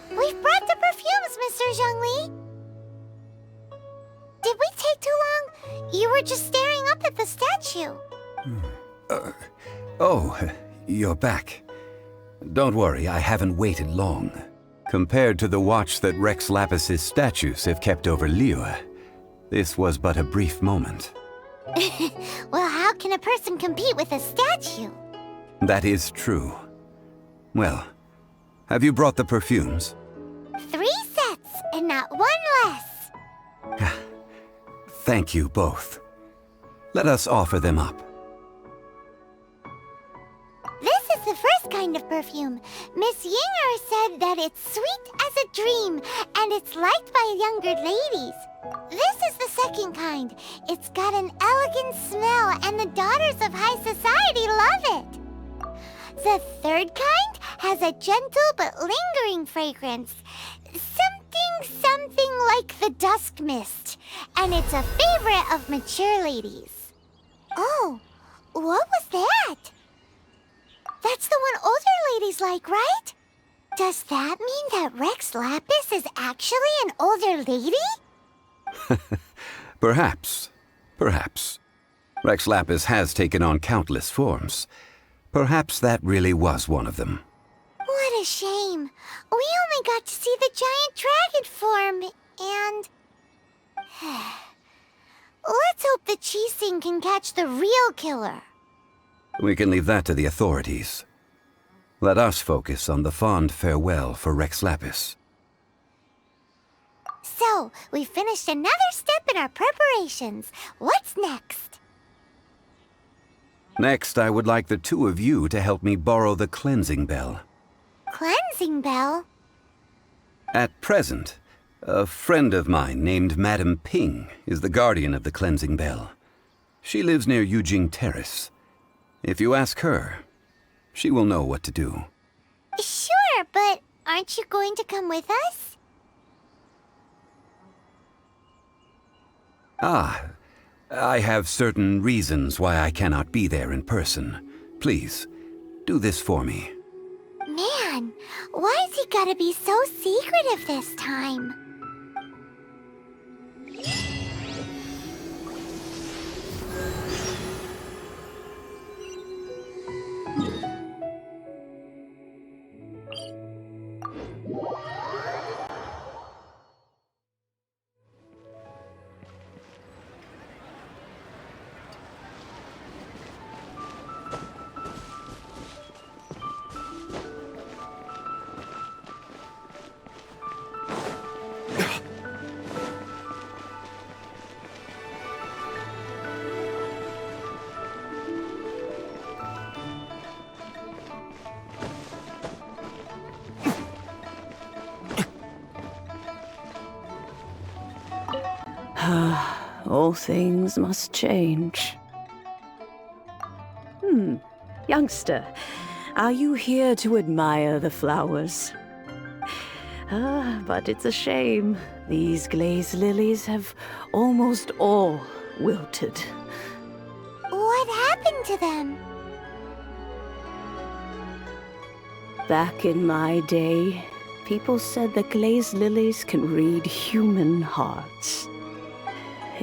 We've brought the perfumes, Mr. Zhongli. Did we take too long? You were just staring up at the statue. Oh, you're back. Don't worry, I haven't waited long. Compared to the watch that Rex Lapis's statues have kept over Liyue, this was but a brief moment. Well, how can a person compete with a statue? That is true. Well, have you brought the perfumes? 3 sets, and not 1 less. Thank you both. Let us offer them up. This is the first kind of perfume. Miss Yinger said that it's sweet as a dream, and it's liked by younger ladies. This is the second kind. It's got an elegant smell, and the daughters of high society love it. The third kind has a gentle but lingering fragrance. Something like the dusk mist, and it's a favorite of mature ladies. Oh, what was that? That's the one older ladies like, right? Does that mean that Rex Lapis is actually an older lady? Perhaps. Rex Lapis has taken on countless forms. Perhaps that really was one of them. What a shame. We only got to see the giant dragon form, and... Let's hope the Qixing can catch the real killer. We can leave that to the authorities. Let us focus on the fond farewell for Rex Lapis. So, we finished another step in our preparations. What's next? Next, I would like the 2 of you to help me borrow the cleansing bell. Cleansing bell? At present, a friend of mine named Madame Ping is the guardian of the cleansing bell. She lives near Yujing Terrace. If you ask her, she will know what to do. Sure, but aren't you going to come with us? Ah, I have certain reasons why I cannot be there in person. Please, do this for me. Man, why's he gotta be so secretive this time? All things must change. Youngster, are you here to admire the flowers? But it's a shame. These glazed lilies have almost all wilted. What happened to them? Back in my day, people said that glazed lilies can read human hearts.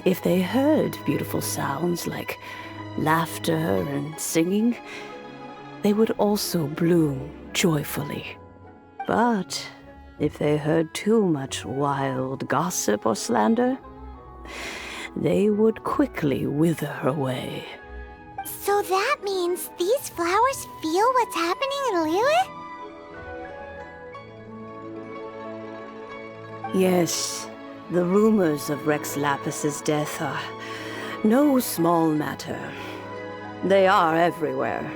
If they heard beautiful sounds like laughter and singing, they would also bloom joyfully. But if they heard too much wild gossip or slander, they would quickly wither away. So that means these flowers feel what's happening in Liyue? Yes, the rumors of Rex Lapis's death are no small matter. They are everywhere.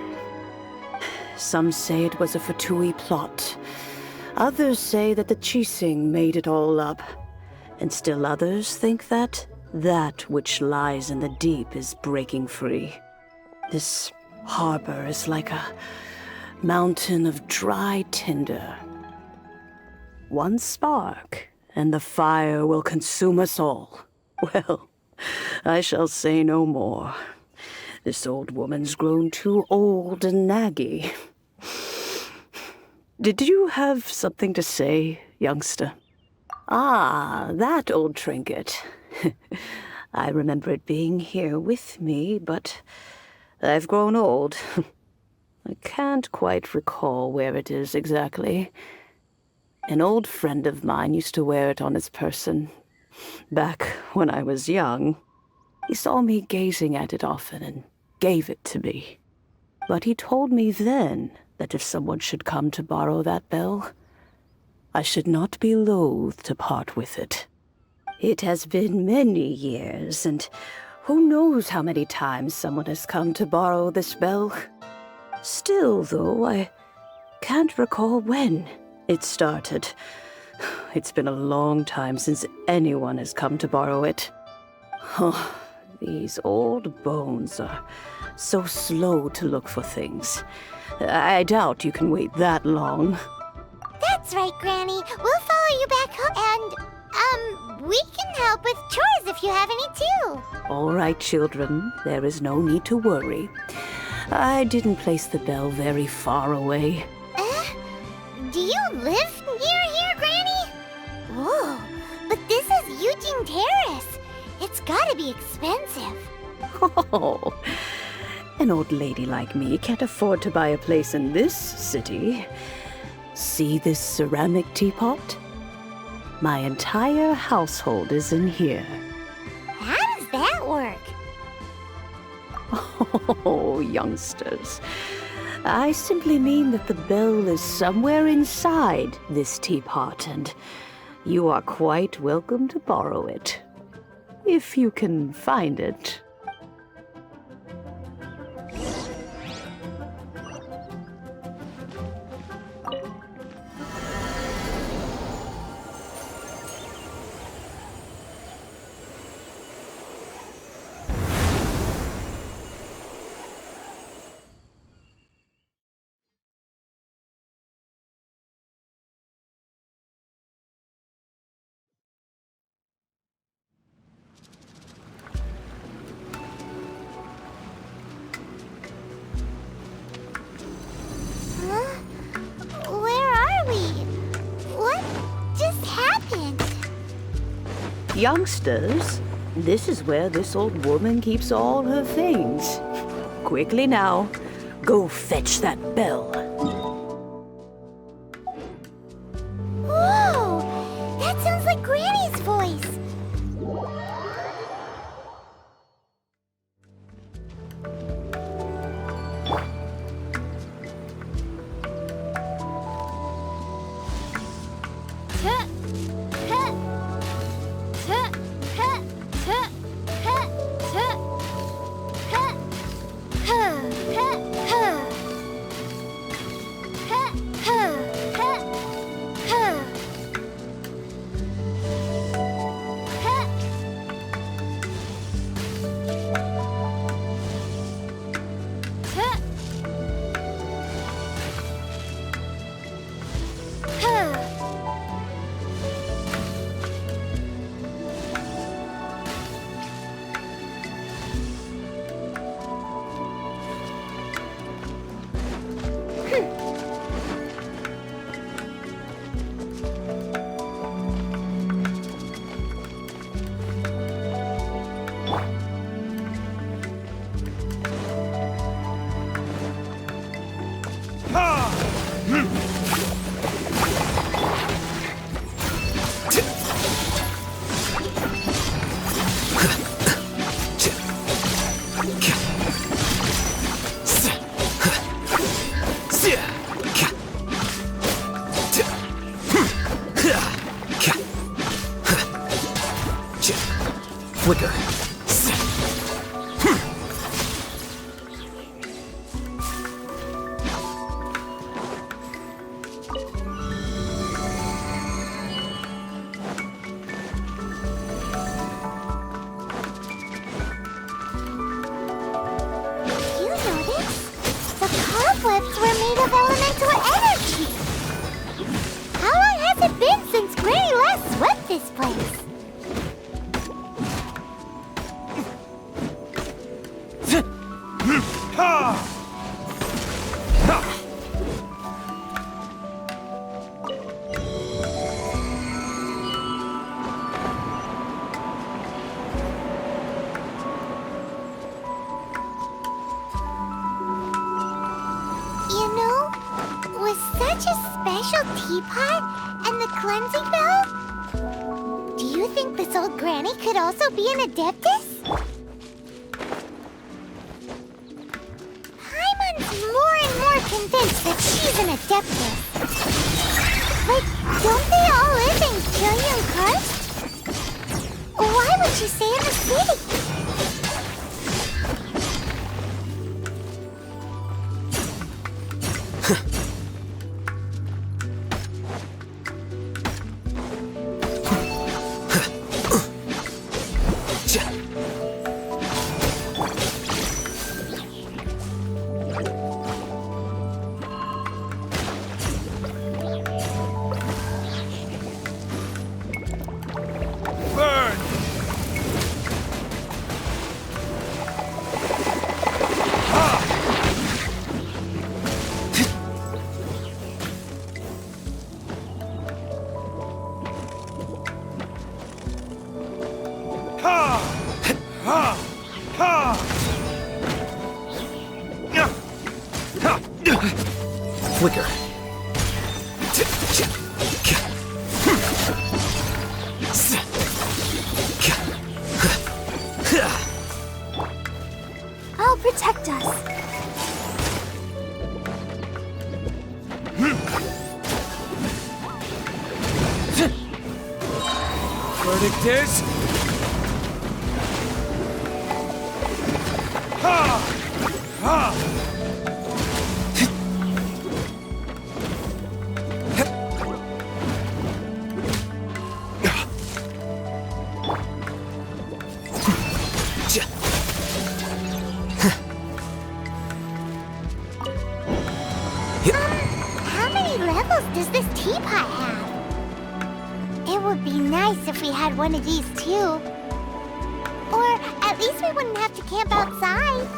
Some say it was a Fatui plot. Others say that the Qixing made it all up. And still others think that which lies in the deep is breaking free. This harbor is like a mountain of dry tinder. One spark, and the fire will consume us all. Well, I shall say no more. This old woman's grown too old and naggy. Did you have something to say, youngster? Ah, that old trinket. I remember it being here with me, but I've grown old. I can't quite recall where it is exactly. An old friend of mine used to wear it on his person, back when I was young. He saw me gazing at it often and gave it to me. But he told me then that if someone should come to borrow that bell, I should not be loath to part with it. It has been many years, and who knows how many times someone has come to borrow this bell. Still, though, I can't recall when it started. It's been a long time since anyone has come to borrow it. Oh, these old bones are so slow to look for things. I doubt you can wait that long. That's right, Granny. We'll follow you back home and, we can help with chores if you have any too. All right, children. There is no need to worry. I didn't place the bell very far away. Do you live near here, Granny? Whoa, but this is Eugene Terrace. It's gotta be expensive. Oh, an old lady like me can't afford to buy a place in this city. See this ceramic teapot? My entire household is in here. How does that work? Oh, youngsters. I simply mean that the bell is somewhere inside this teapot, and you are quite welcome to borrow it. If you can find it. Youngsters, this is where this old woman keeps all her things. Quickly now, go fetch that bell. Flicker. You noticed? The cobwebs were made of elemental energy. How long has it been since Granny last swept this place? You know, with such a special teapot and the cleansing bell, do you think this old granny could also be an adeptus? Paimon's more and more convinced that she's an adeptus. But don't they all live in Guizhong Karst? Why would she stay in the city? Flicker. I'll protect us. Verdict is... How many levels does this teapot have? It would be nice if we had one of these too. Or at least we wouldn't have to camp outside.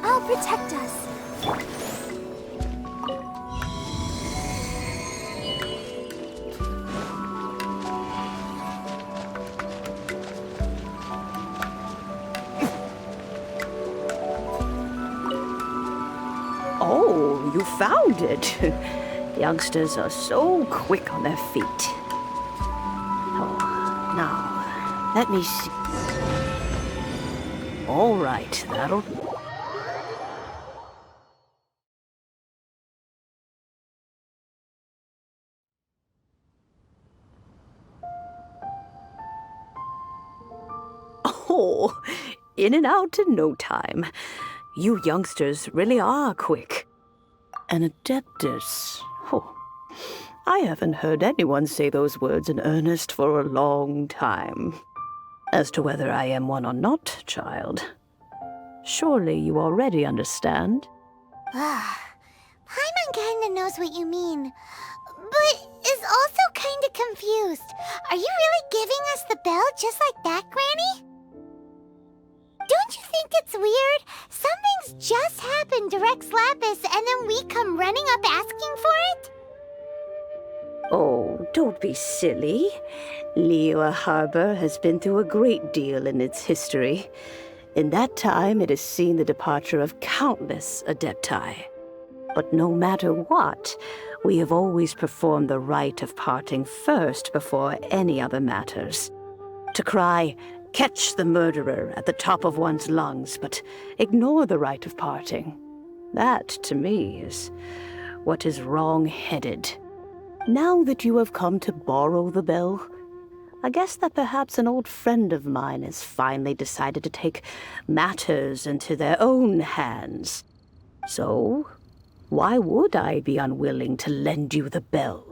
I'll protect us. found it. Youngsters are so quick on their feet. Oh, now, let me see. All right, that'll... Oh, in and out in no time. You youngsters really are quick. An adeptus. Oh, I haven't heard anyone say those words in earnest for a long time. As to whether I am one or not, child, surely you already understand. Paimon kinda knows what you mean, but is also kinda confused. Are you really giving us the bell just like that, Granny? Don't you think it's weird? Something's just happened to Rex Lapis and then we come running up asking for it? Oh, don't be silly. Liyue Harbor has been through a great deal in its history. In that time, it has seen the departure of countless adepti. But no matter what, we have always performed the rite of parting first before any other matters. To cry, "Catch the murderer," at the top of one's lungs, but ignore the rite of parting. That, to me, is what is wrong-headed. Now that you have come to borrow the bell, I guess that perhaps an old friend of mine has finally decided to take matters into their own hands. So, why would I be unwilling to lend you the bell?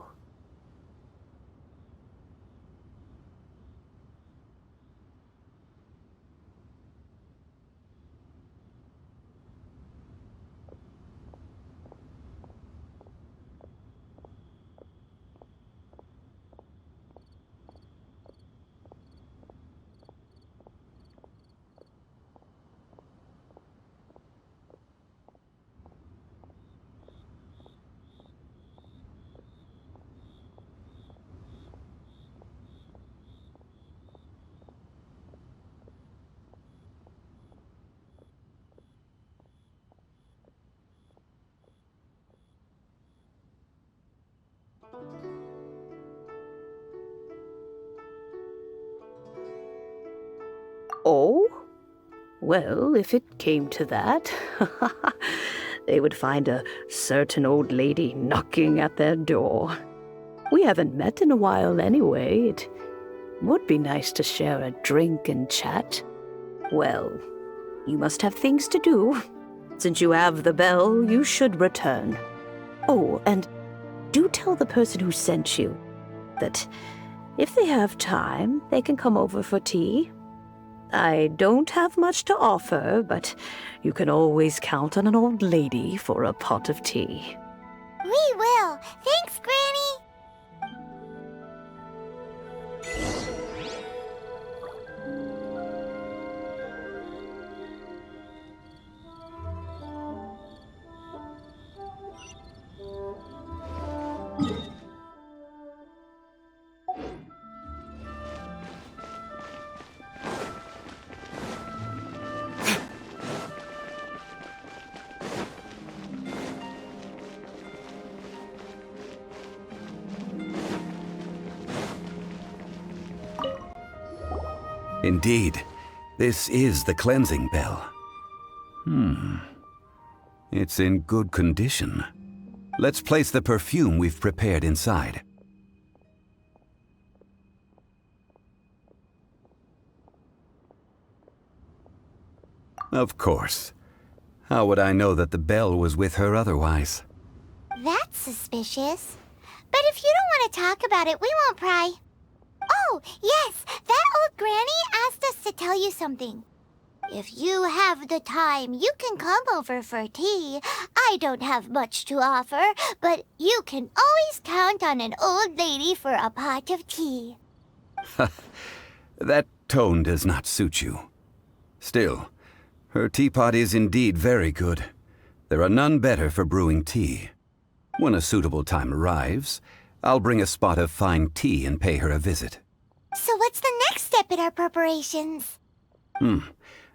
Oh? Well, if it came to that, they would find a certain old lady knocking at their door. We haven't met in a while anyway. It would be nice to share a drink and chat. Well, you must have things to do. Since you have the bell, you should return. Oh, and do tell the person who sent you that if they have time, they can come over for tea. I don't have much to offer, but you can always count on an old lady for a pot of tea. We will. Thanks, Granny. Indeed, this is the cleansing bell. It's in good condition. Let's place the perfume we've prepared inside. Of course. How would I know that the bell was with her otherwise? That's suspicious. But if you don't want to talk about it, we won't pry. Oh, yes, that old granny asked us to tell you something. If you have the time, you can come over for tea. I don't have much to offer, but you can always count on an old lady for a pot of tea. That tone does not suit you. Still, her teapot is indeed very good. There are none better for brewing tea. When a suitable time arrives, I'll bring a spot of fine tea and pay her a visit. So what's the next step in our preparations?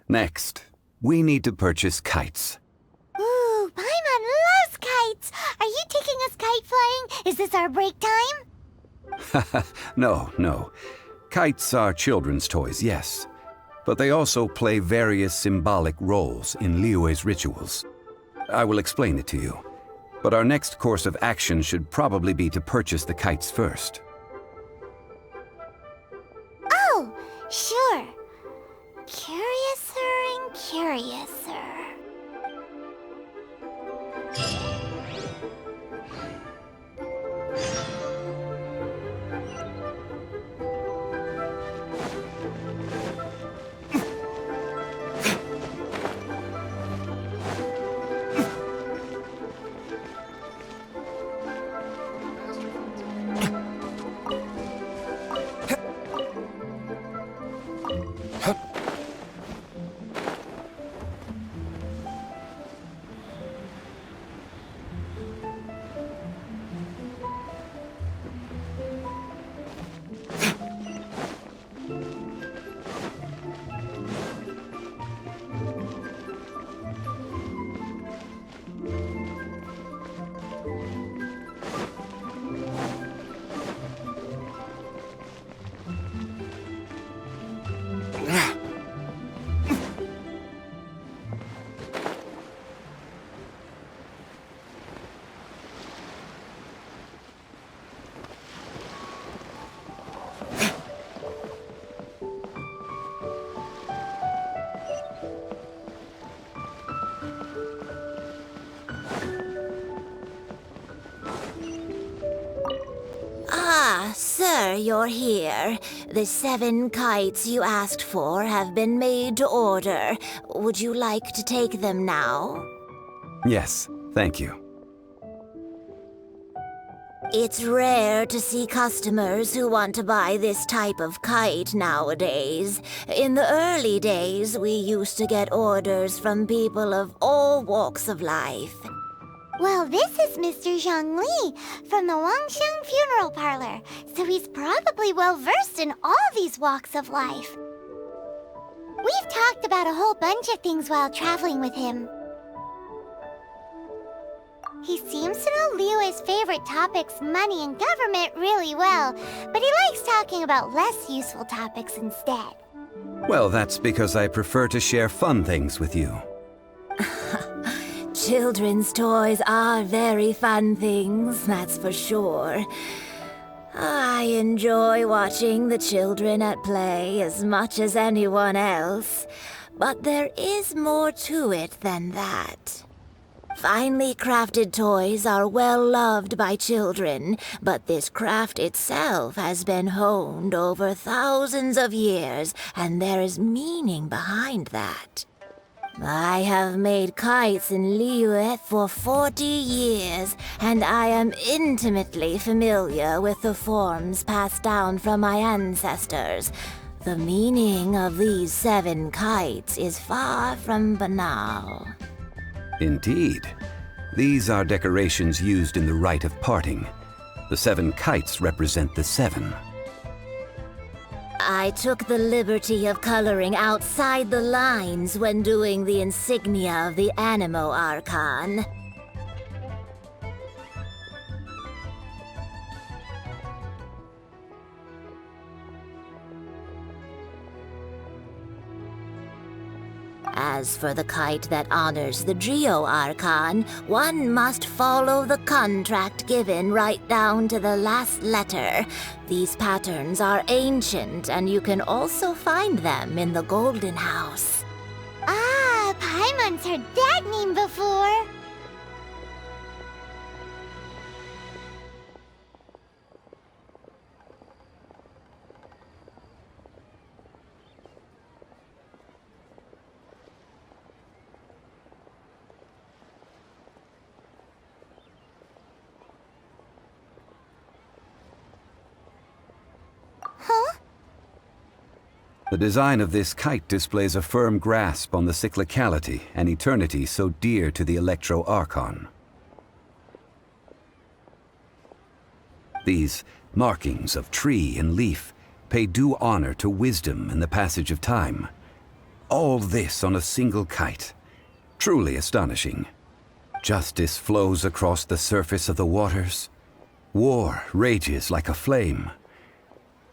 Next, we need to purchase kites. Ooh, Paimon loves kites! Are you taking us kite flying? Is this our break time? No. Kites are children's toys, yes. But they also play various symbolic roles in Liyue's rituals. I will explain it to you. But our next course of action should probably be to purchase the kites first. Oh, sure. Curiouser and curiouser. Sir, you're here. The 7 kites you asked for have been made to order. Would you like to take them now? Yes, thank you. It's rare to see customers who want to buy this type of kite nowadays. In the early days, we used to get orders from people of all walks of life. Well, this is Mr. Zhongli from the Wangsheng Funeral Parlor, so he's probably well-versed in all these walks of life. We've talked about a whole bunch of things while traveling with him. He seems to know Liyue's favorite topics, money and government, really well, but he likes talking about less useful topics instead. Well, that's because I prefer to share fun things with you. Children's toys are very fun things, that's for sure. I enjoy watching the children at play as much as anyone else, but there is more to it than that. Finely crafted toys are well loved by children, but this craft itself has been honed over thousands of years, and there is meaning behind that. I have made kites in Liyue for 40 years, and I am intimately familiar with the forms passed down from my ancestors. The meaning of these 7 kites is far from banal. Indeed. These are decorations used in the rite of parting. The 7 kites represent the 7. I took the liberty of coloring outside the lines when doing the insignia of the Animo Archon. As for the kite that honors the Geo Archon, one must follow the contract given right down to the last letter. These patterns are ancient, and you can also find them in the Golden House. Ah, Paimon's heard that name before. The design of this kite displays a firm grasp on the cyclicality and eternity so dear to the Electro Archon. These markings of tree and leaf pay due honor to wisdom and the passage of time. All this on a single kite. Truly astonishing. Justice flows across the surface of the waters. War rages like a flame,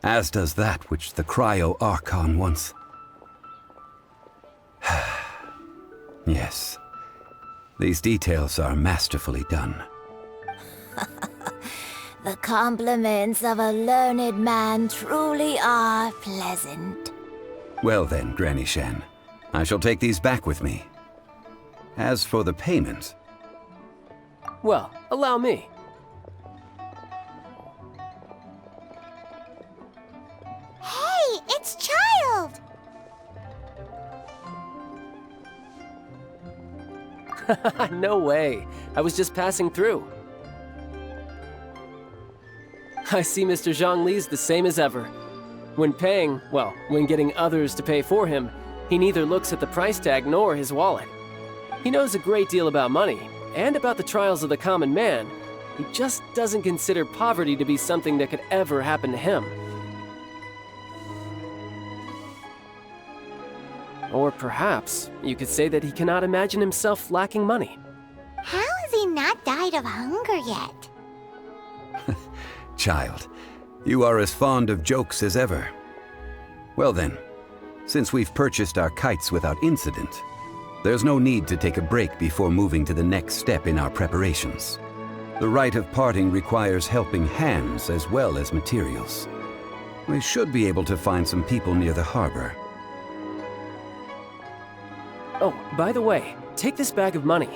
as does that which the Cryo-Archon once... Yes, these details are masterfully done. The compliments of a learned man truly are pleasant. Well then, Granny Shan, I shall take these back with me. As for the payment... Well, allow me. Hey, it's Child! No way. I was just passing through. I see Mr. Zhongli's the same as ever. When paying, well, when getting others to pay for him, he neither looks at the price tag nor his wallet. He knows a great deal about money, and about the trials of the common man. He just doesn't consider poverty to be something that could ever happen to him. Or perhaps you could say that he cannot imagine himself lacking money. How has he not died of hunger yet? Child, you are as fond of jokes as ever. Well then, since we've purchased our kites without incident, there's no need to take a break before moving to the next step in our preparations. The rite of parting requires helping hands as well as materials. We should be able to find some people near the harbor. Oh, by the way, take this bag of money.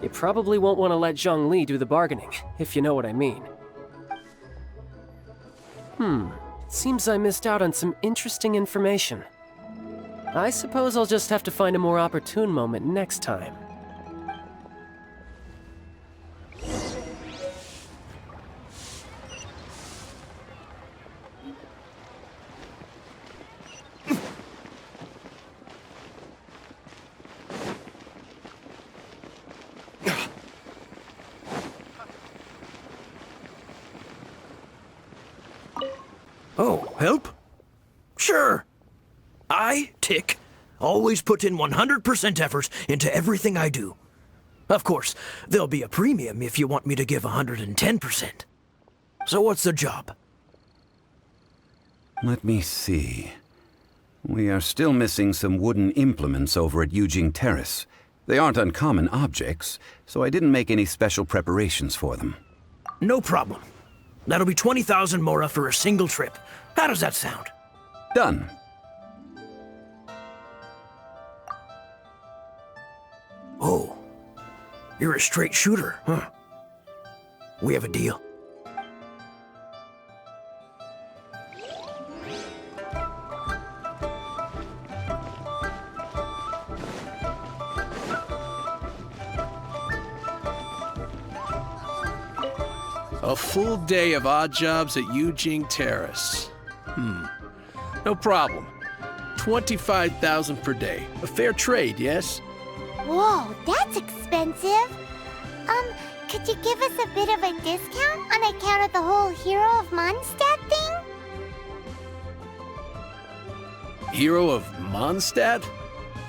You probably won't want to let Zhongli do the bargaining, if you know what I mean. Seems I missed out on some interesting information. I suppose I'll just have to find a more opportune moment next time. Oh, help? Sure. I, Tick, always put in 100% effort into everything I do. Of course, there'll be a premium if you want me to give 110%. So what's the job? Let me see. We are still missing some wooden implements over at Guizhong Terrace. They aren't uncommon objects, so I didn't make any special preparations for them. No problem. That'll be 20,000 mora for a single trip. How does that sound? Done. Oh, you're a straight shooter, huh? We have a deal. A full day of odd jobs at Guizhong Terrace. No problem. 25,000 per day. A fair trade, yes? Whoa, that's expensive. Could you give us a bit of a discount on account of the whole Hero of Mondstadt thing? Hero of Mondstadt?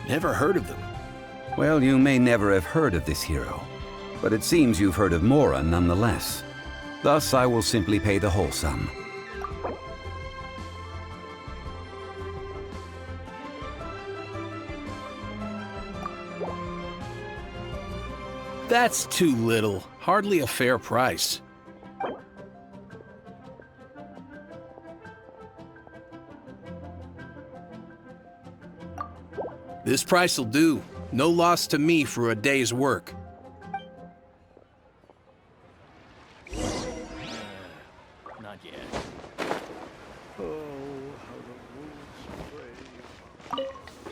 Never heard of them. Well, you may never have heard of this hero, but it seems you've heard of Mora nonetheless. Thus, I will simply pay the whole sum. That's too little. Hardly a fair price. This price'll do. No loss to me for a day's work. Not yet.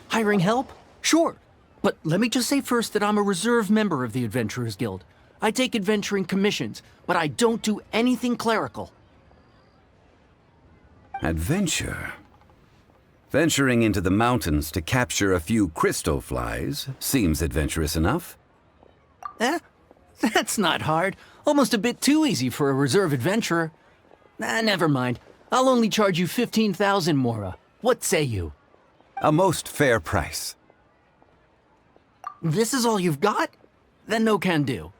Hiring help? Sure. But let me just say first that I'm a reserve member of the Adventurers Guild. I take adventuring commissions, but I don't do anything clerical. Adventure? Venturing into the mountains to capture a few crystal flies seems adventurous enough. That's not hard. Almost a bit too easy for a reserve adventurer. Never mind. I'll only charge you 15,000 mora. What say you? A most fair price. This is all you've got? Then no can do.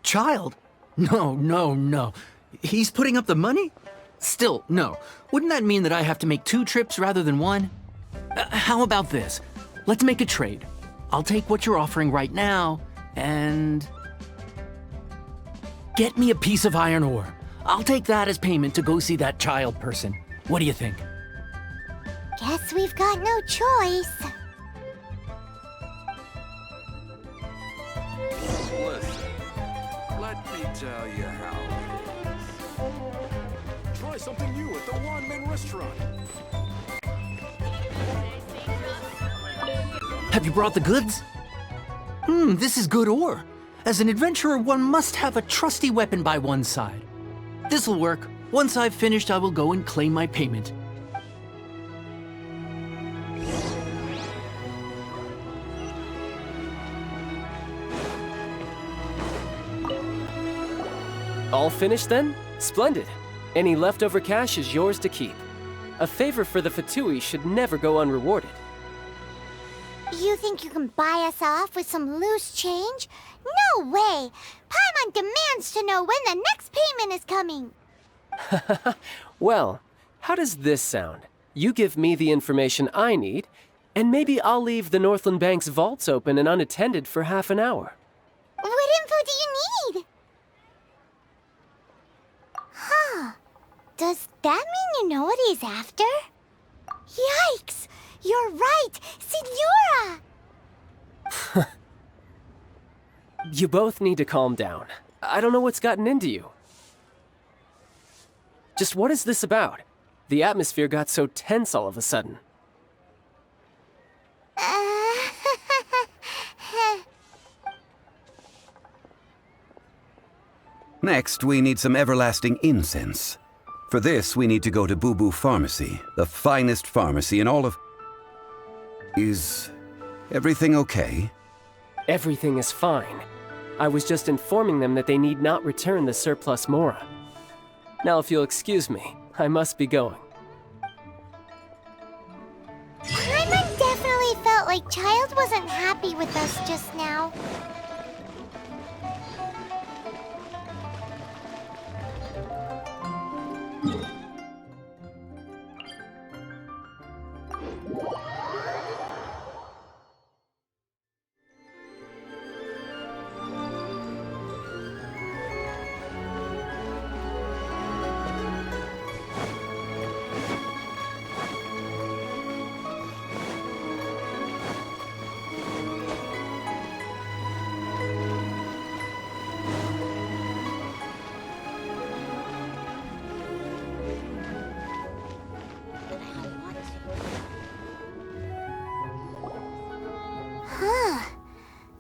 child? No, no, no. He's putting up the money? Still, no. Wouldn't that mean that I have to make 2 trips rather than 1? How about this? Let's make a trade. I'll take what you're offering right now, and... get me a piece of iron ore. I'll take that as payment to go see that child person. What do you think? Guess we've got no choice. Listen, let me tell you how it is. Try something new at the one-man restaurant. Have you brought the goods? This is good ore. As an adventurer, one must have a trusty weapon by one's side. This'll work. Once I've finished, I will go and claim my payment. All finished then? Splendid. Any leftover cash is yours to keep. A favor for the Fatui should never go unrewarded. You think you can buy us off with some loose change? No way! Paimon demands to know when the next payment is coming! Well, how does this sound? You give me the information I need, and maybe I'll leave the Northland Bank's vaults open and unattended for half an hour. What info do you need? Huh. Does that mean you know what he's after? Yikes! You're right! Signora! You both need to calm down. I don't know what's gotten into you. Just what is this about? The atmosphere got so tense all of a sudden. Next, we need some everlasting incense. For this, we need to go to Boo Boo Pharmacy, the finest pharmacy in all of... Is everything okay? Everything is fine. I was just informing them that they need not return the surplus Mora. Now, if you'll excuse me, I must be going. Paimon definitely felt like Child wasn't happy with us just now.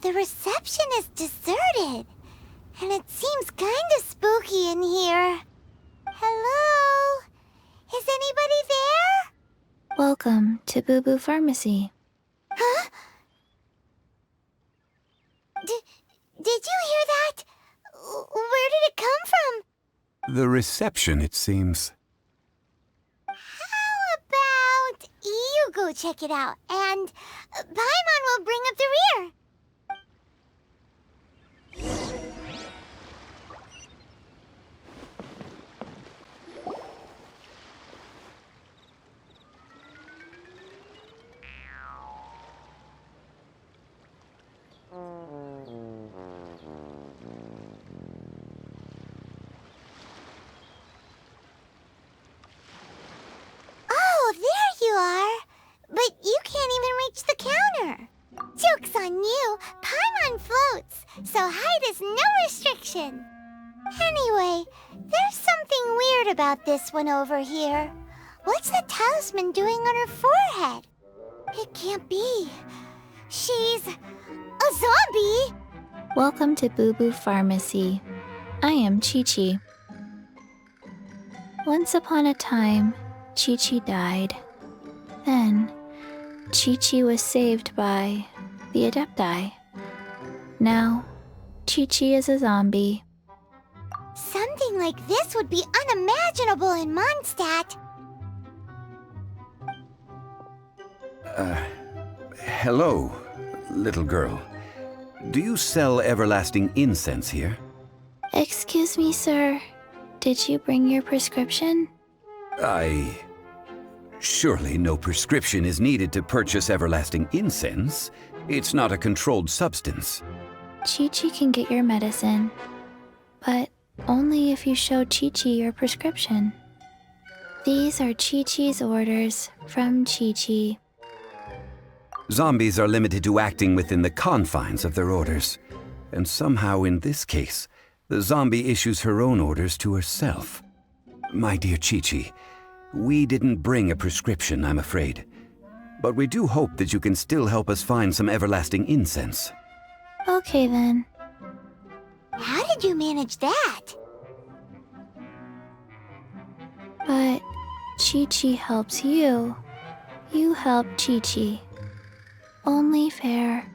The reception is deserted, and it seems kinda spooky in here. Hello? Is anybody there? Welcome to Boo Boo Pharmacy. Huh? Did you hear that? Where did it come from? The reception, it seems. How about you go check it out, and Paimon will bring up the rear. Oh, there you are! But you can't even reach the counter. Joke's on you! Paimon floats, so height is no restriction. Anyway, there's something weird about this one over here. What's the talisman doing on her forehead? It can't be. She's a zombie! Welcome to Boo Boo Pharmacy. I am Chi-Chi. Once upon a time, Chi-Chi died. Then, Chi-Chi was saved by the Adepti. Now, Chi-Chi is a zombie. Something like this would be unimaginable in Mondstadt. Hello, little girl. Do you sell everlasting incense here? Excuse me, sir. Did you bring your prescription? Surely no prescription is needed to purchase everlasting incense. It's not a controlled substance. Chi-Chi can get your medicine, but only if you show Chi-Chi your prescription. These are Chi-Chi's orders from Chi-Chi. Zombies are limited to acting within the confines of their orders. And somehow in this case, the zombie issues her own orders to herself. My dear Chi-Chi, we didn't bring a prescription, I'm afraid. But we do hope that you can still help us find some everlasting incense. Okay then. How did you manage that? But Chi-Chi helps you. You help Chi-Chi. Only fair.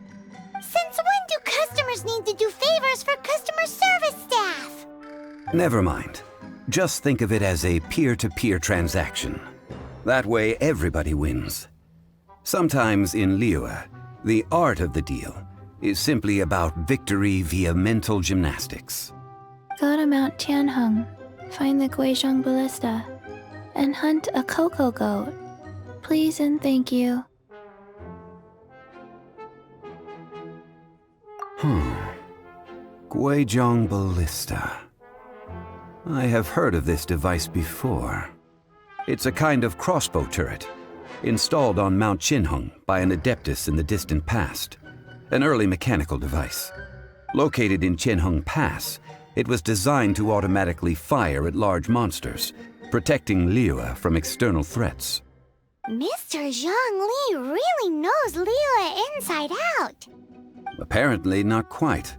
Since when do customers need to do favors for customer service staff? Never mind. Just think of it as a peer-to-peer transaction. That way everybody wins. Sometimes in Liyue, the art of the deal is simply about victory via mental gymnastics. Go to Mount Tianheng, find the Guizhong ballista, and hunt a cocoa goat. Please and thank you. Guizhong ballista. I have heard of this device before. It's a kind of crossbow turret, installed on Mount Tianheng by an adeptus in the distant past. An early mechanical device. Located in Tianheng Pass, it was designed to automatically fire at large monsters, protecting Liyue from external threats. Mr. Zhongli really knows Liyue inside out. Apparently not quite.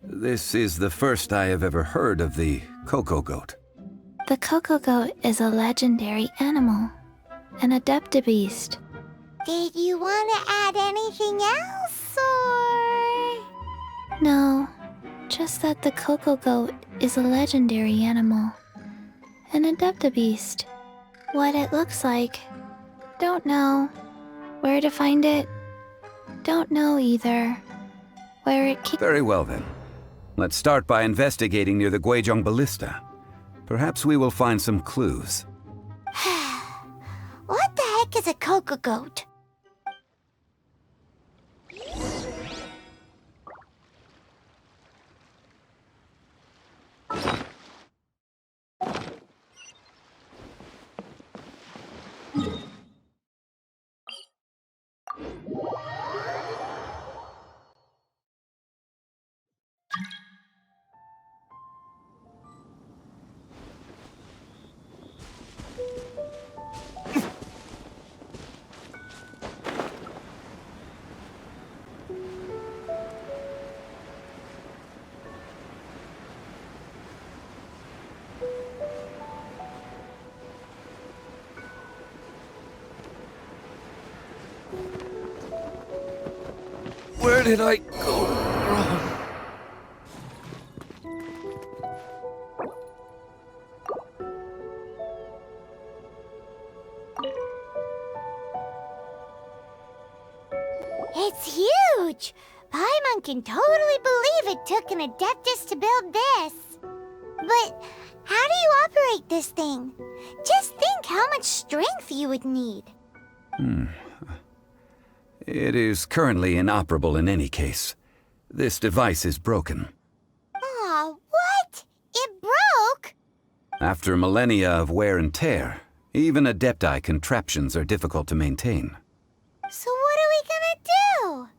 This is the first I have ever heard of the cocoa goat. The cocoa goat is a legendary animal, an adeptabeast. Did you want to add anything else, or...? No, just that the cocoa goat is a legendary animal, an adeptabeast. What it looks like, don't know. Where to find it, don't know either. Where it came... Very well then. Let's start by investigating near the Guizhong ballista. Perhaps we will find some clues. What the heck is a cocoa goat? Where did I go wrong? It's huge! Paimon can totally believe it took an adeptus to build this. But how do you operate this thing? Just think how much strength you would need. It is currently inoperable in any case. This device is broken. Aw, what? It broke? After millennia of wear and tear, even adepti contraptions are difficult to maintain. So what are we gonna do?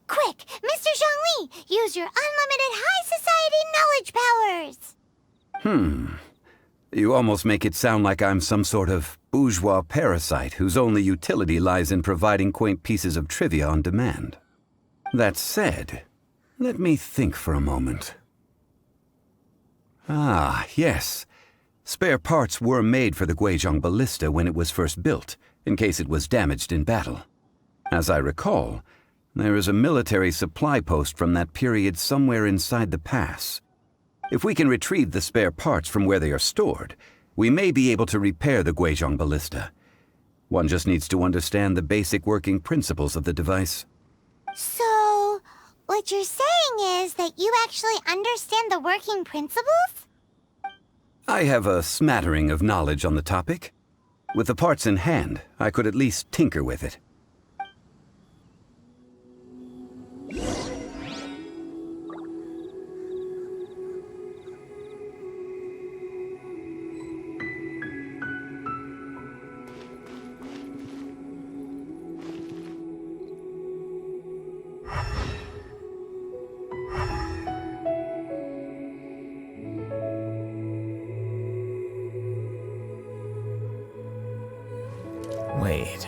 Quick, Mr. Zhongli, use your unlimited high society knowledge powers! You almost make it sound like I'm some sort of bourgeois parasite whose only utility lies in providing quaint pieces of trivia on demand. That said, let me think for a moment. Ah, yes. Spare parts were made for the Guizhong ballista when it was first built, in case it was damaged in battle. As I recall, there is a military supply post from that period somewhere inside the pass. If we can retrieve the spare parts from where they are stored, we may be able to repair the Guizhong ballista. One just needs to understand the basic working principles of the device. So, What you're saying is that you actually understand the working principles? I have a smattering of knowledge on the topic. With the parts in hand, I could at least tinker with it. Wait.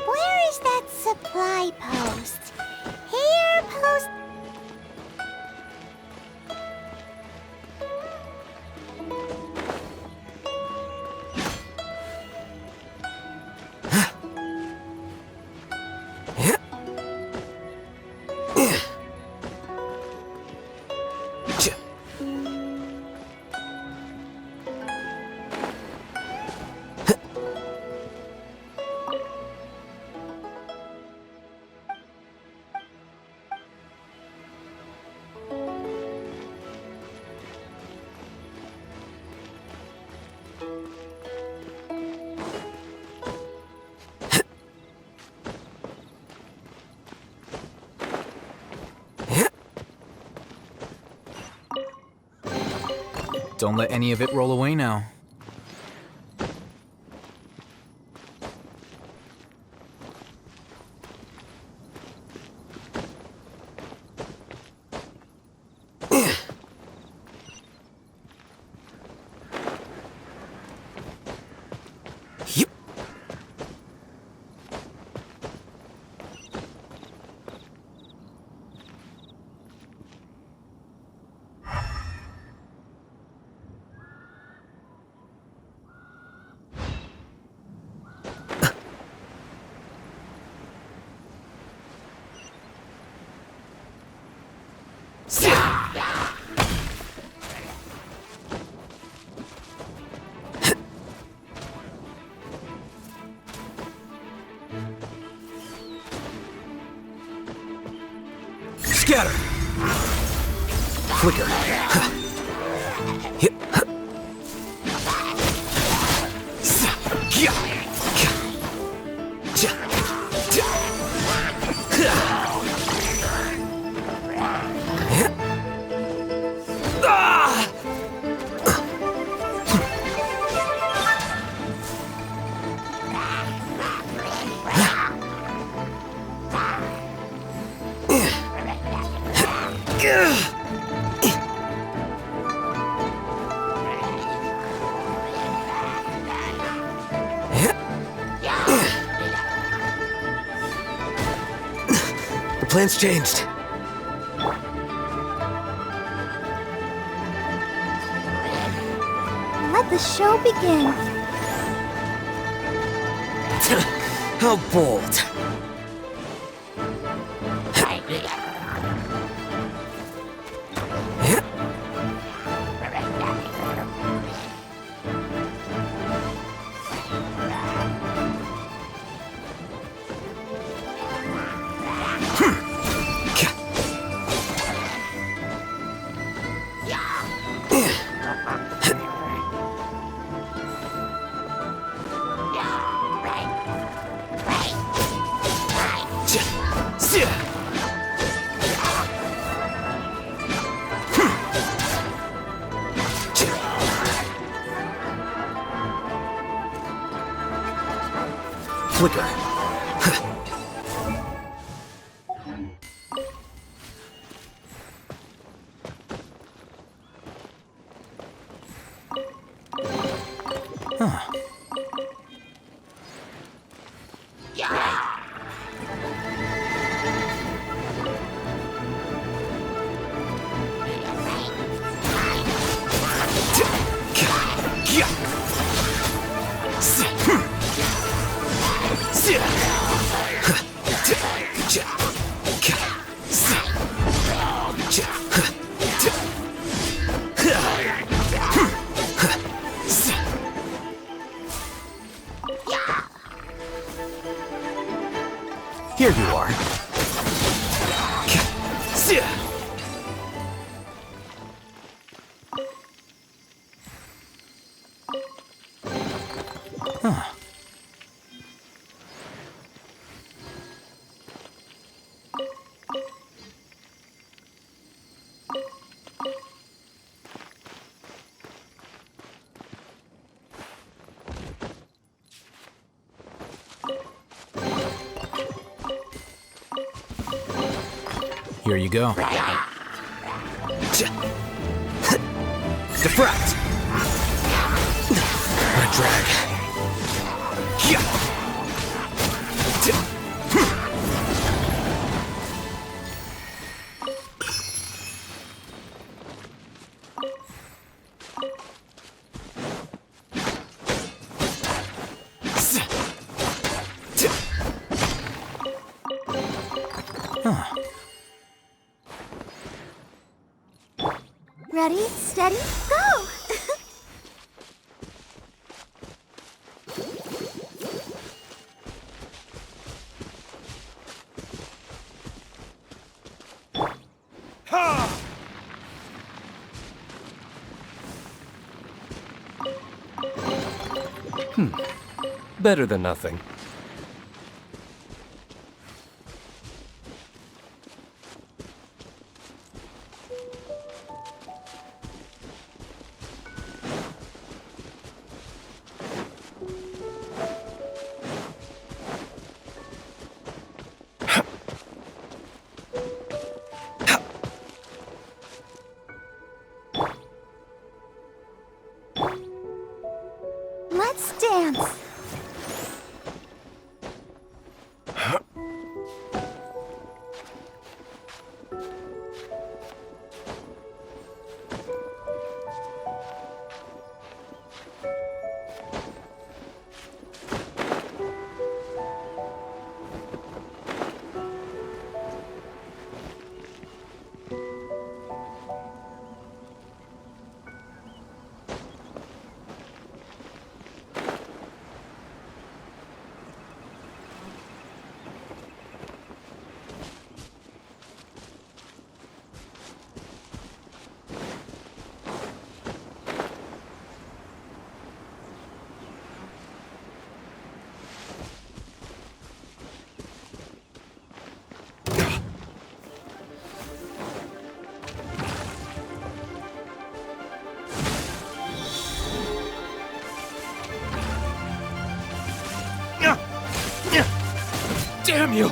Where is that supply post? Here, post... Don't let any of it roll away now. Scatter! Flicker. Hit. The plan's changed. Let the show begin. How bold. Flicker. Huh. Here you are. Huh. Here you go. Defract! A drag. Huh. Ready, steady, go! Better than nothing. Let's dance. Damn you!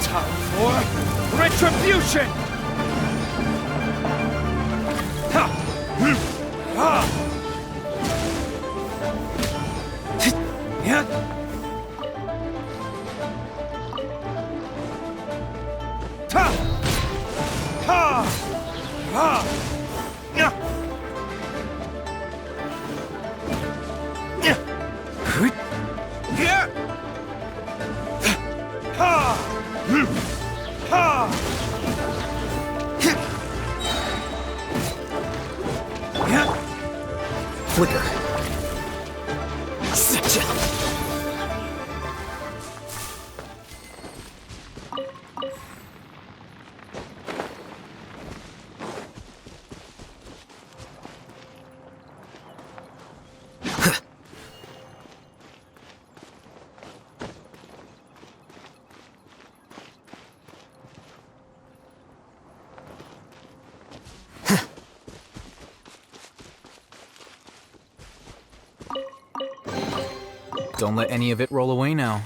Time for retribution! Flicker. Don't let any of it roll away now.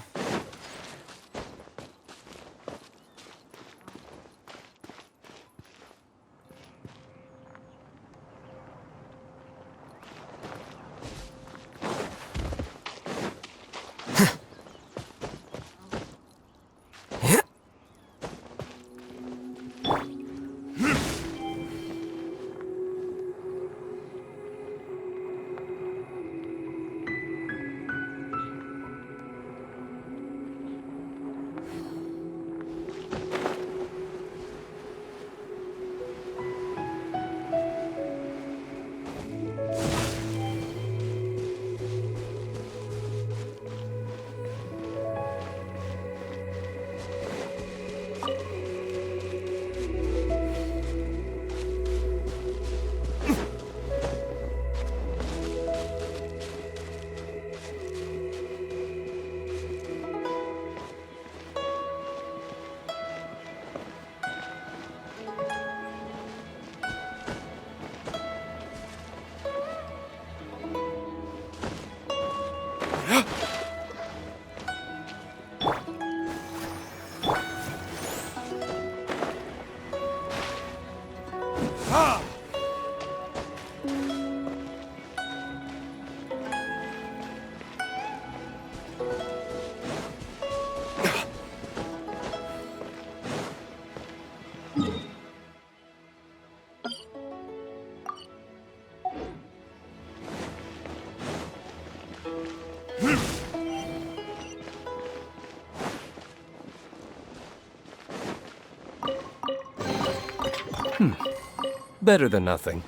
Better than nothing.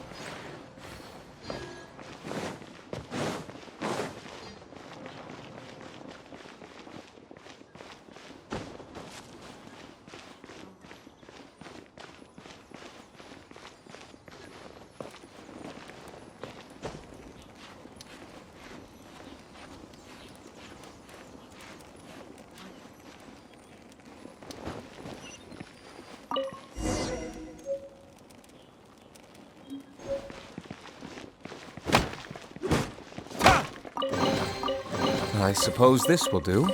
I suppose this will do.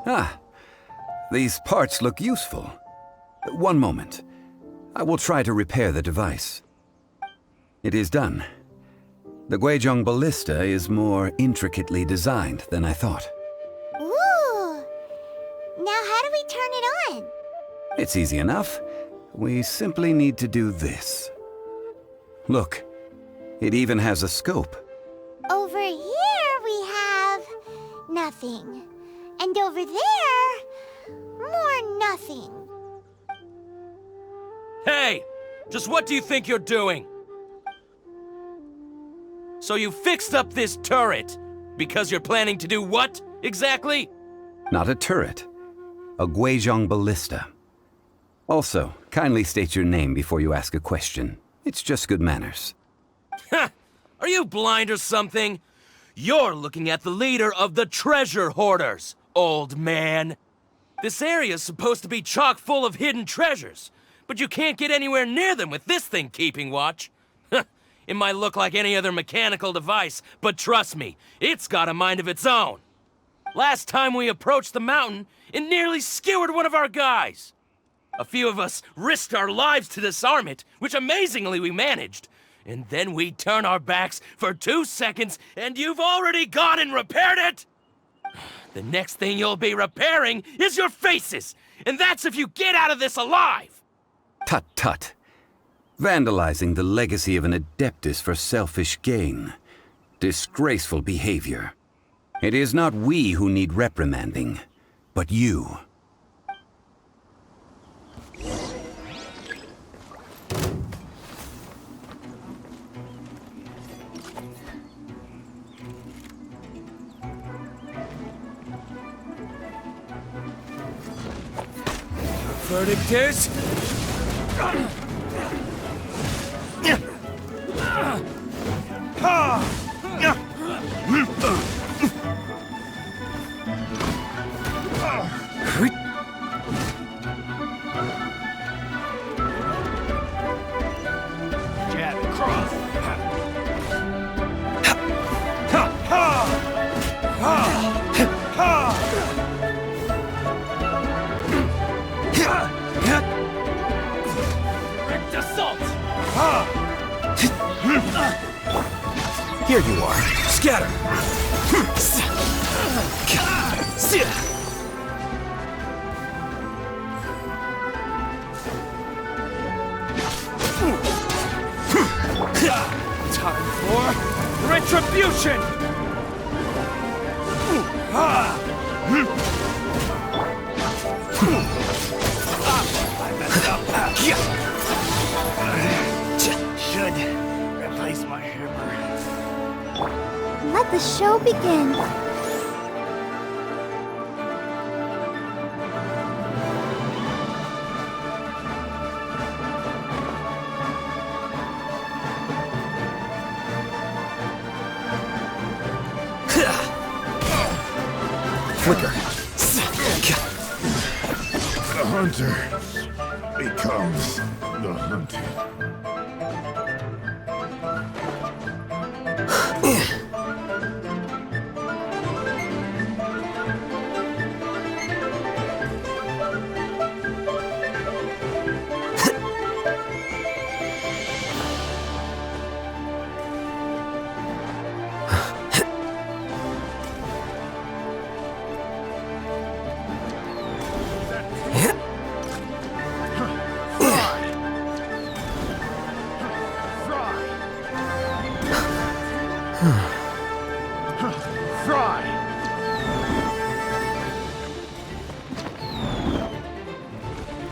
Ah, these parts look useful. One moment. I will try to repair the device. It is done. The Guizhong ballista is more intricately designed than I thought. Ooh! Now how do we turn it on? It's easy enough. We simply need to do this. Look, it even has a scope. Over here we have nothing. And over there, more nothing. Hey! Just what do you think you're doing? So you fixed up this turret because you're planning to do what, exactly? Not a turret. A Guizhong ballista. Also, kindly state your name before you ask a question. It's just good manners. Ha! Are you blind or something? You're looking at the leader of the treasure hoarders, old man. This area's supposed to be chock full of hidden treasures, but you can't get anywhere near them with this thing keeping watch. It might look like any other mechanical device, but trust me, it's got a mind of its own. Last time we approached the mountain, it nearly skewered one of our guys. A few of us risked our lives to disarm it, which amazingly we managed. And then we turn our backs for 2 seconds, and you've already gone and repaired it! The next thing you'll be repairing is your faces! And that's if you get out of this alive! Tut tut. Vandalizing the legacy of an adeptus for selfish gain. Disgraceful behavior. It is not we who need reprimanding, but you. Verdict is... Jab across. Direct assault! Here you are. Scatter! Time for retribution! I messed up. Should replace my hammer. Let the show begin. Flicker. The hunter becomes the hunted.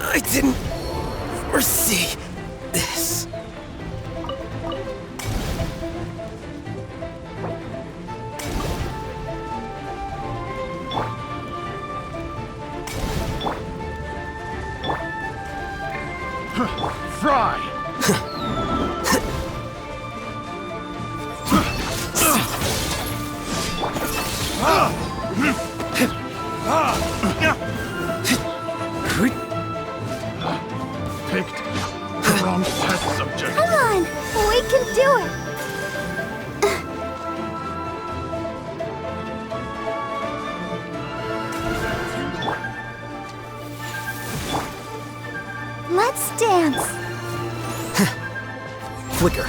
I didn't foresee this. Fry! Picked the wrong test subject. Come on, we can do it. Let's dance. Flicker.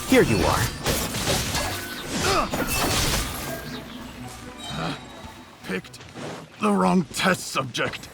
Here you are. Picked the wrong test subject.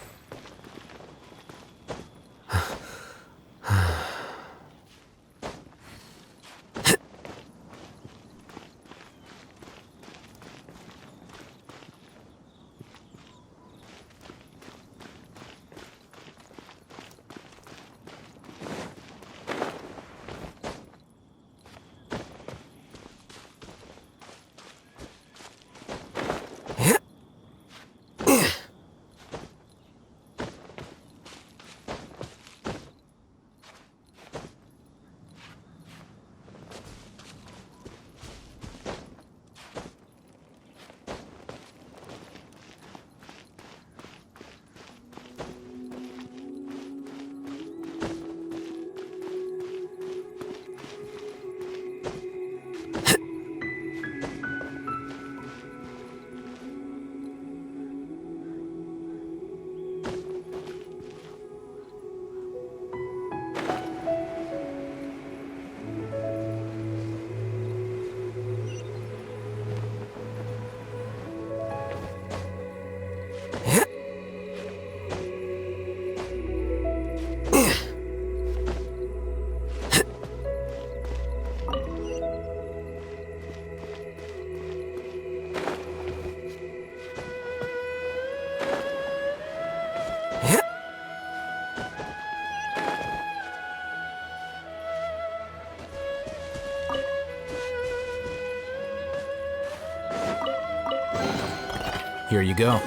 Here you go.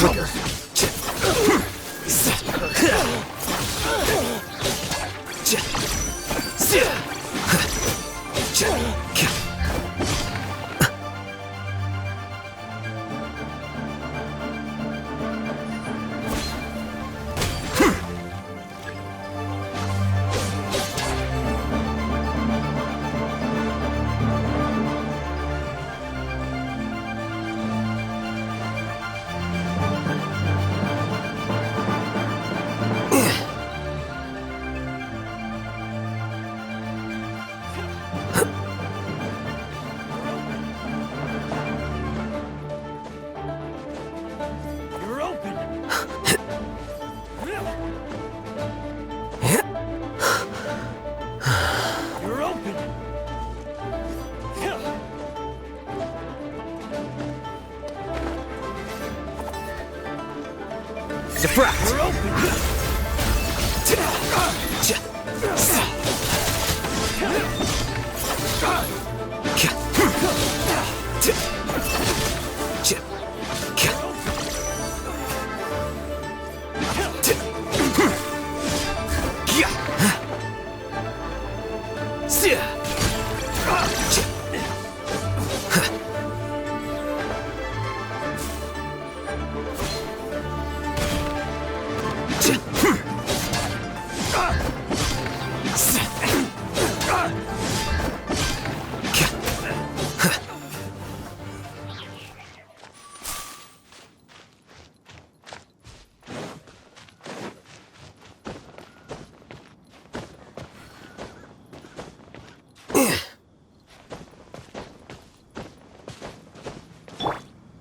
flicker.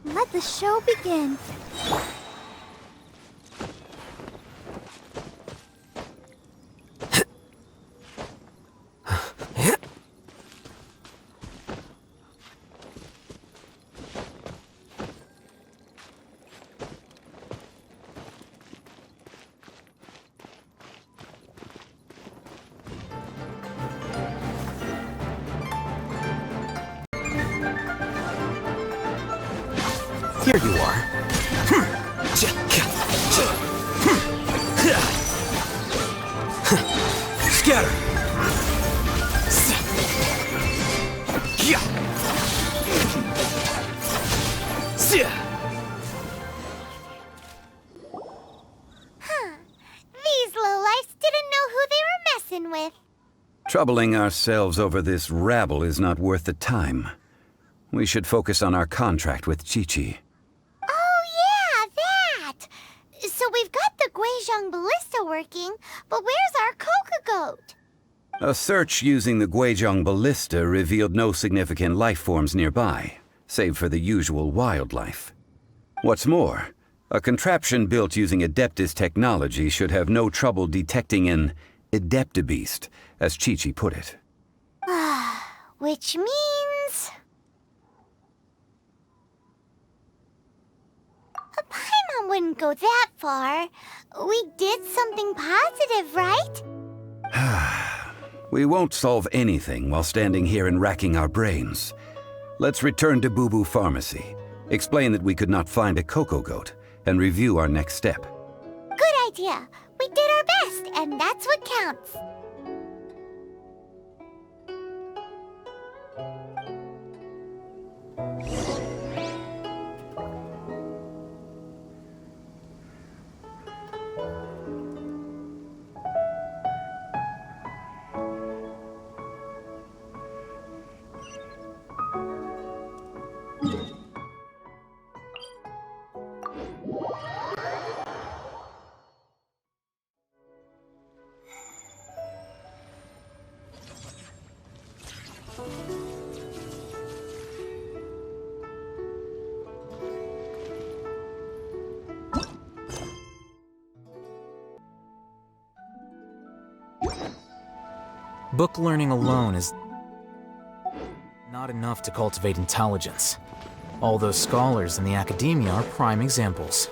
Let the show begin. Here you are. Scatter. These lowlifes didn't know who they were messing with. Troubling ourselves over this rabble is not worth the time. We should focus on our contract with Qiqi. Oh yeah, that! So we've got the Guizhong ballista working, but where's our coca goat? A search using the Guizhong ballista revealed no significant life forms nearby, save for the usual wildlife. What's more, a contraption built using Adeptus technology should have no trouble detecting an Adeptabeast, as Qiqi put it. Which means... Paimon wouldn't go that far. We did something positive, right? We won't solve anything while standing here and racking our brains. Let's return to Boo Boo Pharmacy, explain that we could not find a cocoa goat, and review our next step. Good idea. We did our best, and that's what counts. Book learning alone is not enough to cultivate intelligence. All those scholars in the academia are prime examples.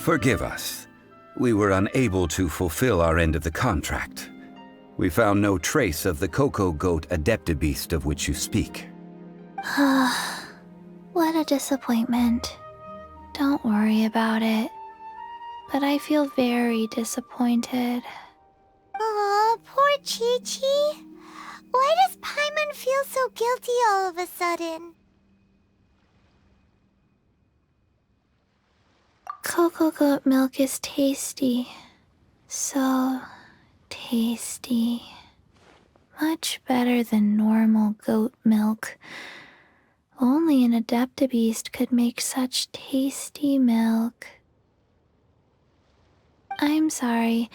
Forgive us. We were unable to fulfill our end of the contract. We found no trace of the Cocoa Goat Adeptabeast of which you speak. What a disappointment. Don't worry about it. But I feel very disappointed. Aw, poor Chi-Chi. Why does Paimon feel so guilty all of a sudden? Cocoa goat milk is tasty. So tasty. Much better than normal goat milk. Only an Adeptabeast could make such tasty milk. I'm sorry.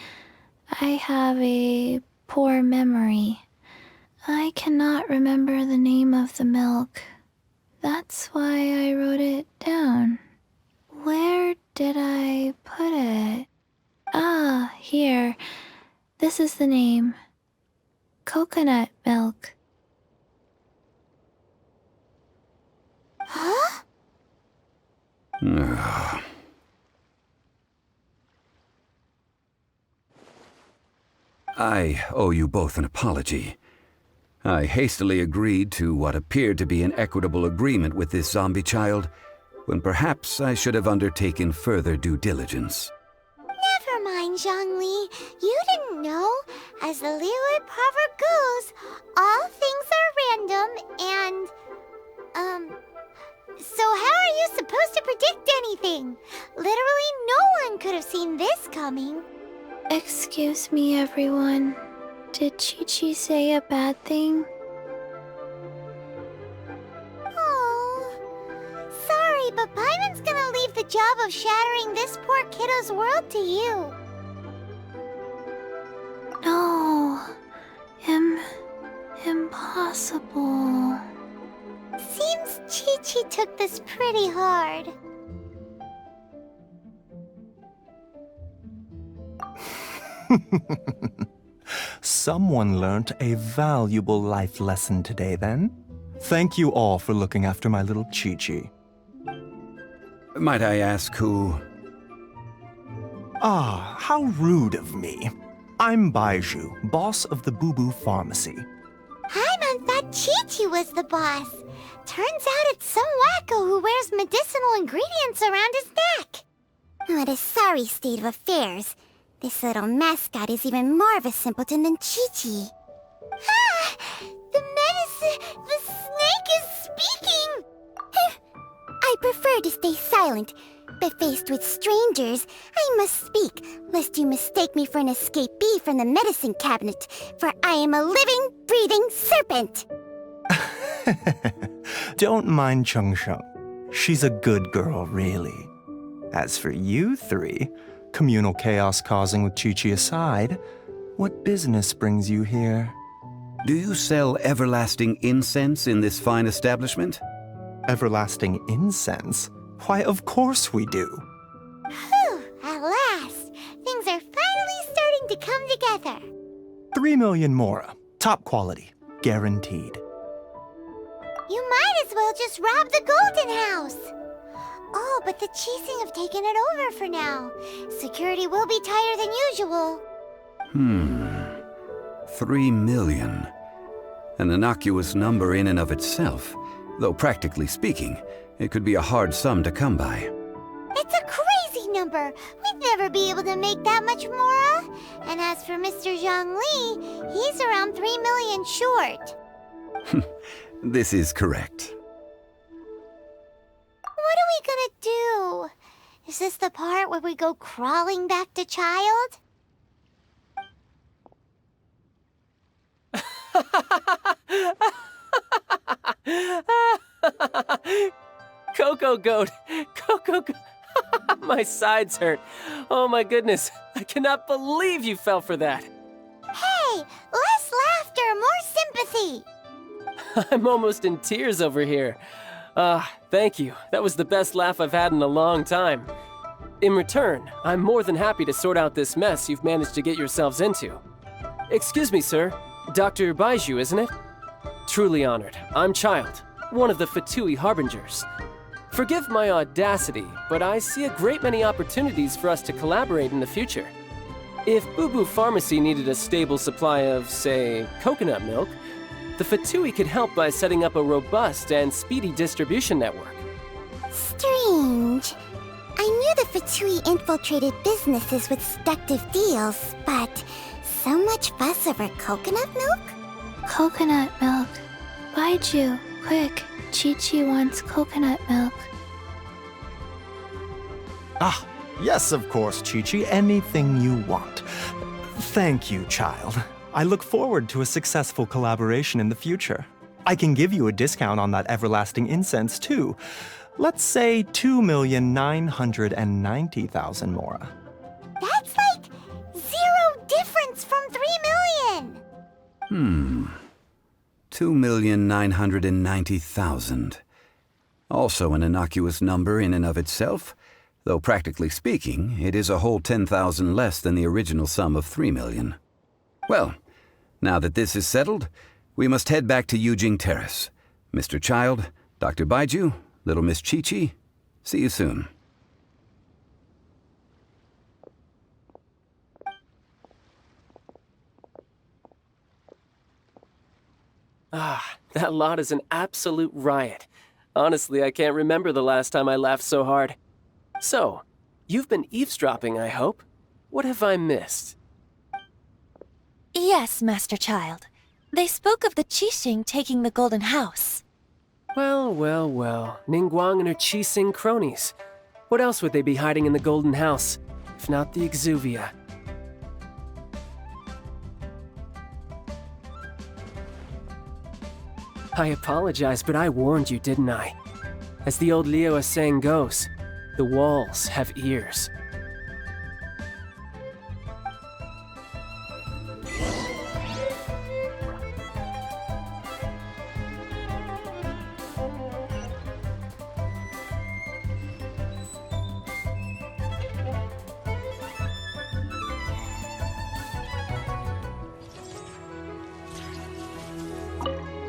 I have a poor memory. I cannot remember the name of the milk. That's why I wrote it down. Where did I put it? Ah, here. This is the name. Coconut milk. Huh? I owe you both an apology. I hastily agreed to what appeared to be an equitable agreement with this zombie child, when perhaps I should have undertaken further due diligence. Never mind, Zhongli. You didn't know. As the Liyue proverb goes, all things are random and, so how are you supposed to predict anything? Literally no one could have seen this coming. Excuse me, everyone. Did Chi-Chi say a bad thing? Oh, sorry, but Paimon's gonna leave the job of shattering this poor kiddo's world to you. No. Impossible. Seems Chi-Chi took this pretty hard. Someone learnt a valuable life lesson today, then. Thank you all for looking after my little Chi-Chi. Might I ask who... Ah, how rude of me. I'm Baiju, boss of the Boo Boo Pharmacy. Paimon thought Chi-Chi was the boss. Turns out it's some wacko who wears medicinal ingredients around his neck. What a sorry state of affairs. This little mascot is even more of a simpleton than Chi-Chi. Ah! The snake is speaking! I prefer to stay silent, but faced with strangers, I must speak, lest you mistake me for an escapee from the medicine cabinet, for I am a living, breathing serpent! Don't mind Chung Sheng. She's a good girl, really. As for you three, communal chaos causing with Chi-Chi aside, what business brings you here? Do you sell everlasting incense in this fine establishment? Everlasting incense? Why, of course we do. Whew, at last! Things are finally starting to come together. 3 million mora. Top quality. Guaranteed. You might as well just rob the Golden House! Oh, but the Chising have taken it over for now. Security will be tighter than usual. 3 million. An innocuous number in and of itself, though practically speaking, it could be a hard sum to come by. It's a crazy number. We'd never be able to make that much mora. And as for Mr. Zhongli, he's around 3 million short. This is correct. What are we gonna do? Is this the part where we go crawling back to child? Cocoa Goat! Cocoa Goat! My sides hurt. Oh my goodness. I cannot believe you fell for that. Hey, less laughter, more sympathy. I'm almost in tears over here. Thank you. That was the best laugh I've had in a long time. In return, I'm more than happy to sort out this mess you've managed to get yourselves into. Excuse me, sir. Dr. Baiju, isn't it? Truly honored. I'm Child, one of the Fatui Harbingers. Forgive my audacity, but I see a great many opportunities for us to collaborate in the future. If Boo Boo Pharmacy needed a stable supply of, say, coconut milk, the Fatui could help by setting up a robust and speedy distribution network. Strange. I knew the Fatui infiltrated businesses with seductive deals, but so much fuss over coconut milk? Coconut milk. Baiju, quick. Chi-Chi wants coconut milk. Ah, yes, of course, Chi-Chi. Anything you want. Thank you, child. I look forward to a successful collaboration in the future. I can give you a discount on that everlasting incense, too. Let's say 2,990,000 mora. That's like 0 difference from 3 million! 2,990,000. Also an innocuous number in and of itself, though practically speaking, it is a whole 10,000 less than the original sum of 3 million. Well, now that this is settled, we must head back to Yujing Terrace. Mr. Child, Dr. Baiju, Little Miss Chi-Chi, see you soon. Ah, that lot is an absolute riot. Honestly, I can't remember the last time I laughed so hard. So, you've been eavesdropping, I hope? What have I missed? Yes, Master Child. They spoke of the Qixing taking the Golden House. Well, well, well. Ningguang and her Qixing cronies. What else would they be hiding in the Golden House, if not the Exuvia? I apologize, but I warned you, didn't I? As the old Liyue saying goes, the walls have ears.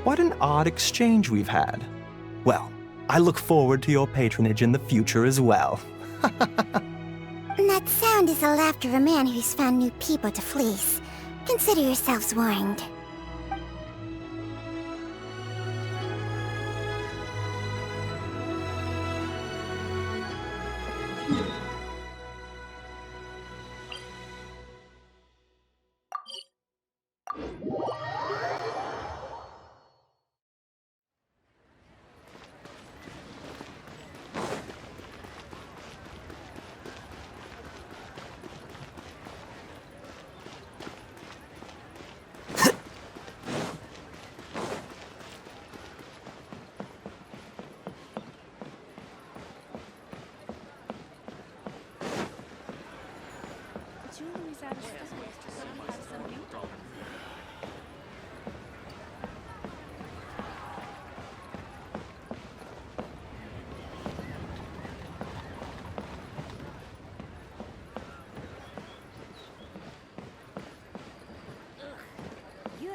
What an odd exchange we've had. Well, I look forward to your patronage in the future as well. That sound is the laughter of a man who's found new people to fleece. Consider yourselves warned.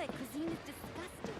Cuisine is disgusting.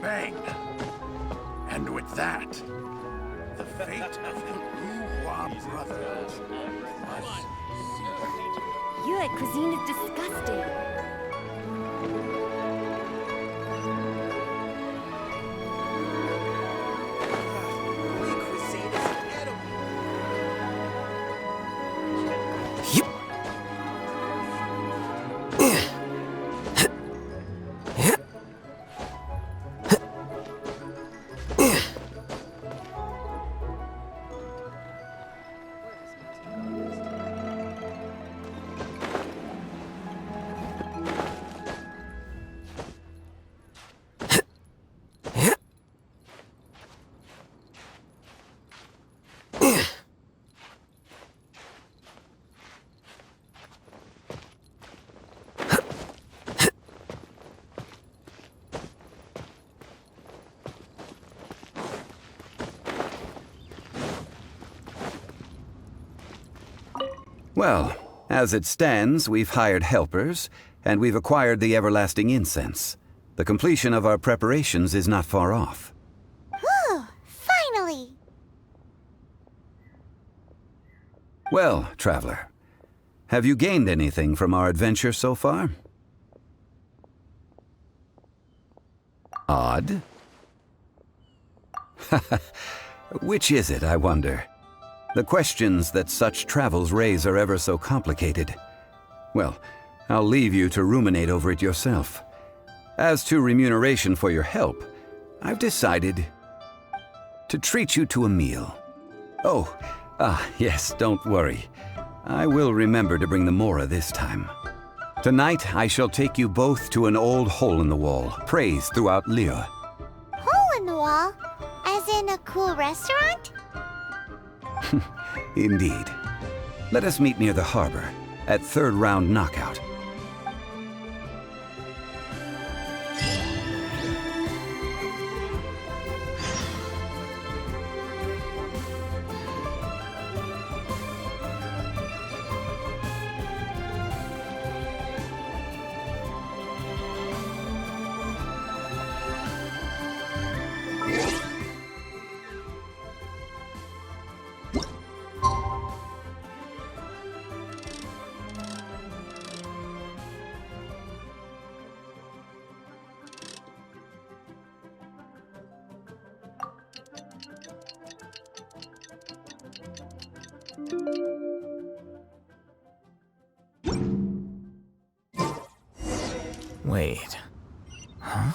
Bang! And with that, the fate of the Wu brothers was sealed. Liyue cuisine is disgusting. Well, as it stands, we've hired helpers, and we've acquired the everlasting incense. The completion of our preparations is not far off. Whew, finally! Well, traveler, have you gained anything from our adventure so far? Odd. Which is it, I wonder? The questions that such travels raise are ever so complicated. Well, I'll leave you to ruminate over it yourself. As to remuneration for your help, I've decided to treat you to a meal. Oh, yes, don't worry. I will remember to bring the Mora this time. Tonight, I shall take you both to an old hole in the wall, praised throughout Liyue. Hole in the wall? As in a cool restaurant? Indeed. Let us meet near the harbor, at third round knockout. Wait. Huh?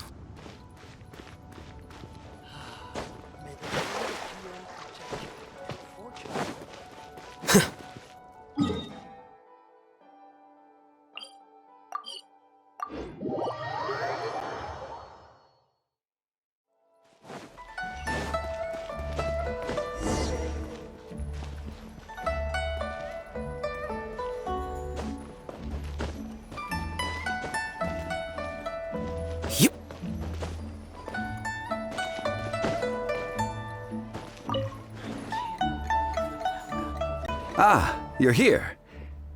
Ah, you're here.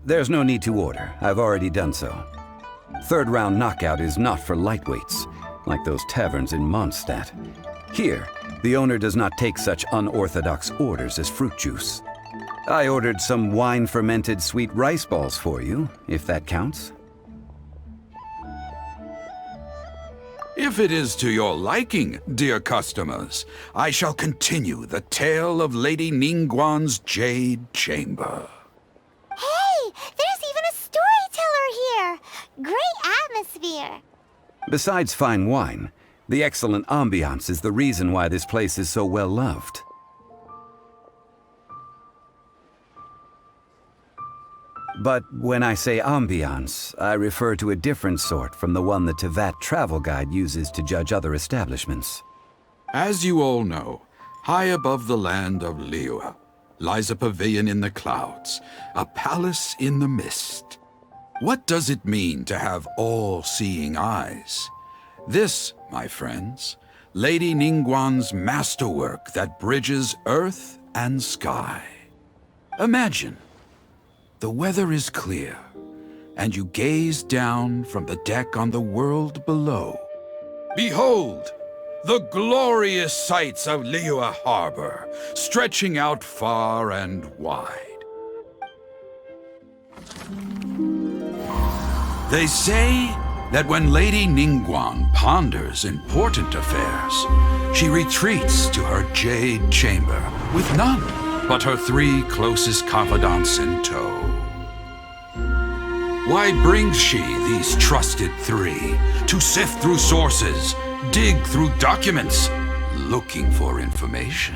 There's no need to order. I've already done so. Third round knockout is not for lightweights, like those taverns in Mondstadt. Here, the owner does not take such unorthodox orders as fruit juice. I ordered some wine-fermented sweet rice balls for you, if that counts. If it is to your liking, dear customers, I shall continue the tale of Lady Ningguang's Jade Chamber. Hey, there's even a storyteller here! Great atmosphere! Besides fine wine, the excellent ambiance is the reason why this place is so well loved. But when I say ambiance, I refer to a different sort from the one the Teyvat travel guide uses to judge other establishments. As you all know, high above the land of Liyue lies a pavilion in the clouds, a palace in the mist. What does it mean to have all-seeing eyes? This, my friends, Lady Ningguang's masterwork that bridges earth and sky. Imagine. The weather is clear, and you gaze down from the deck on the world below. Behold, the glorious sights of Liyue Harbor, stretching out far and wide. They say that when Lady Ningguang ponders important affairs, she retreats to her jade chamber with none but her 3 closest confidants in tow. Why brings she these trusted 3 to sift through sources, dig through documents, looking for information?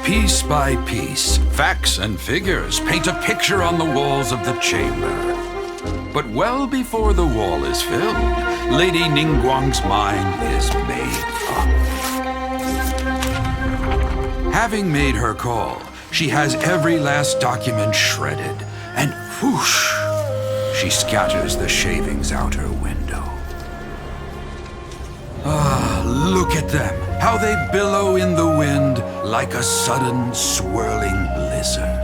Piece by piece, facts and figures paint a picture on the walls of the chamber. But well before the wall is filled, Lady Ningguang's mind is made up. Having made her call, she has every last document shredded, and whoosh, she scatters the shavings out her window. Ah, look at them, how they billow in the wind like a sudden swirling blizzard.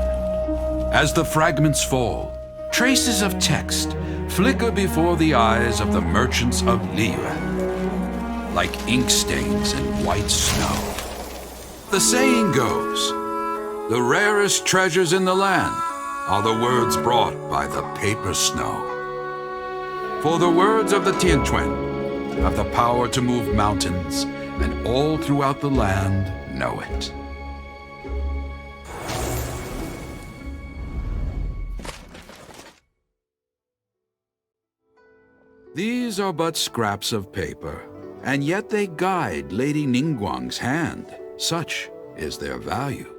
As the fragments fall, traces of text flicker before the eyes of the merchants of Liyue, like ink stains in white snow. The saying goes, the rarest treasures in the land are the words brought by the paper snow. For the words of the Tianquan have the power to move mountains, and all throughout the land know it. These are but scraps of paper, and yet they guide Lady Ningguang's hand. Such is their value.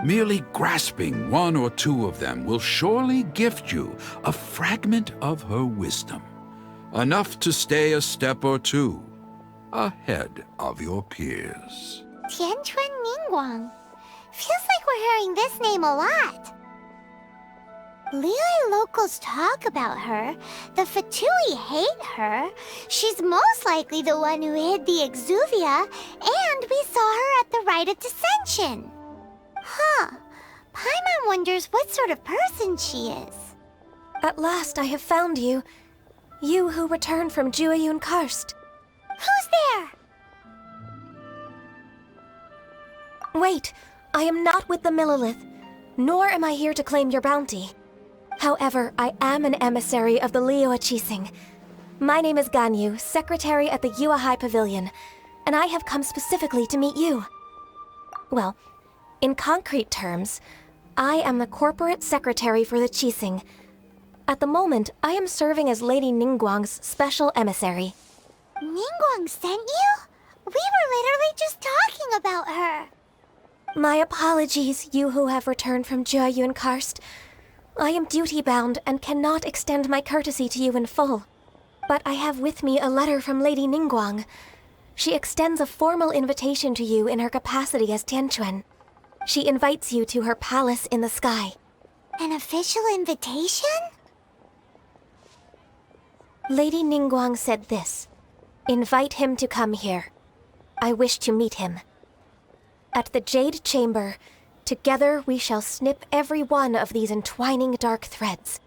Merely grasping 1 or 2 of them will surely gift you a fragment of her wisdom, enough to stay a step or 2 ahead of your peers. Tianquan Ningguang. Feels like we're hearing this name a lot. Liyue locals talk about her. The Fatui hate her. She's most likely the one who hid the exuvia, and we saw her at the Rite of Dissension. Huh. Paimon wonders what sort of person she is. At last I have found you. You who returned from Jueyun Karst. Who's there? Wait, I am not with the Millelith, nor am I here to claim your bounty. However, I am an emissary of the Liyue Qixing. My name is Ganyu, secretary at the Yue High Pavilion, and I have come specifically to meet you. Well, in concrete terms, I am the corporate secretary for the Qixing. At the moment, I am serving as Lady Ningguang's special emissary. Ningguang sent you? We were literally just talking about her. My apologies, you who have returned from Jueyun Karst. I am duty-bound and cannot extend my courtesy to you in full. But I have with me a letter from Lady Ningguang. She extends a formal invitation to you in her capacity as Tianquan. She invites you to her palace in the sky. An official invitation? Lady Ningguang said this. Invite him to come here. I wish to meet him. At the Jade Chamber, together we shall snip every one of these entwining dark threads.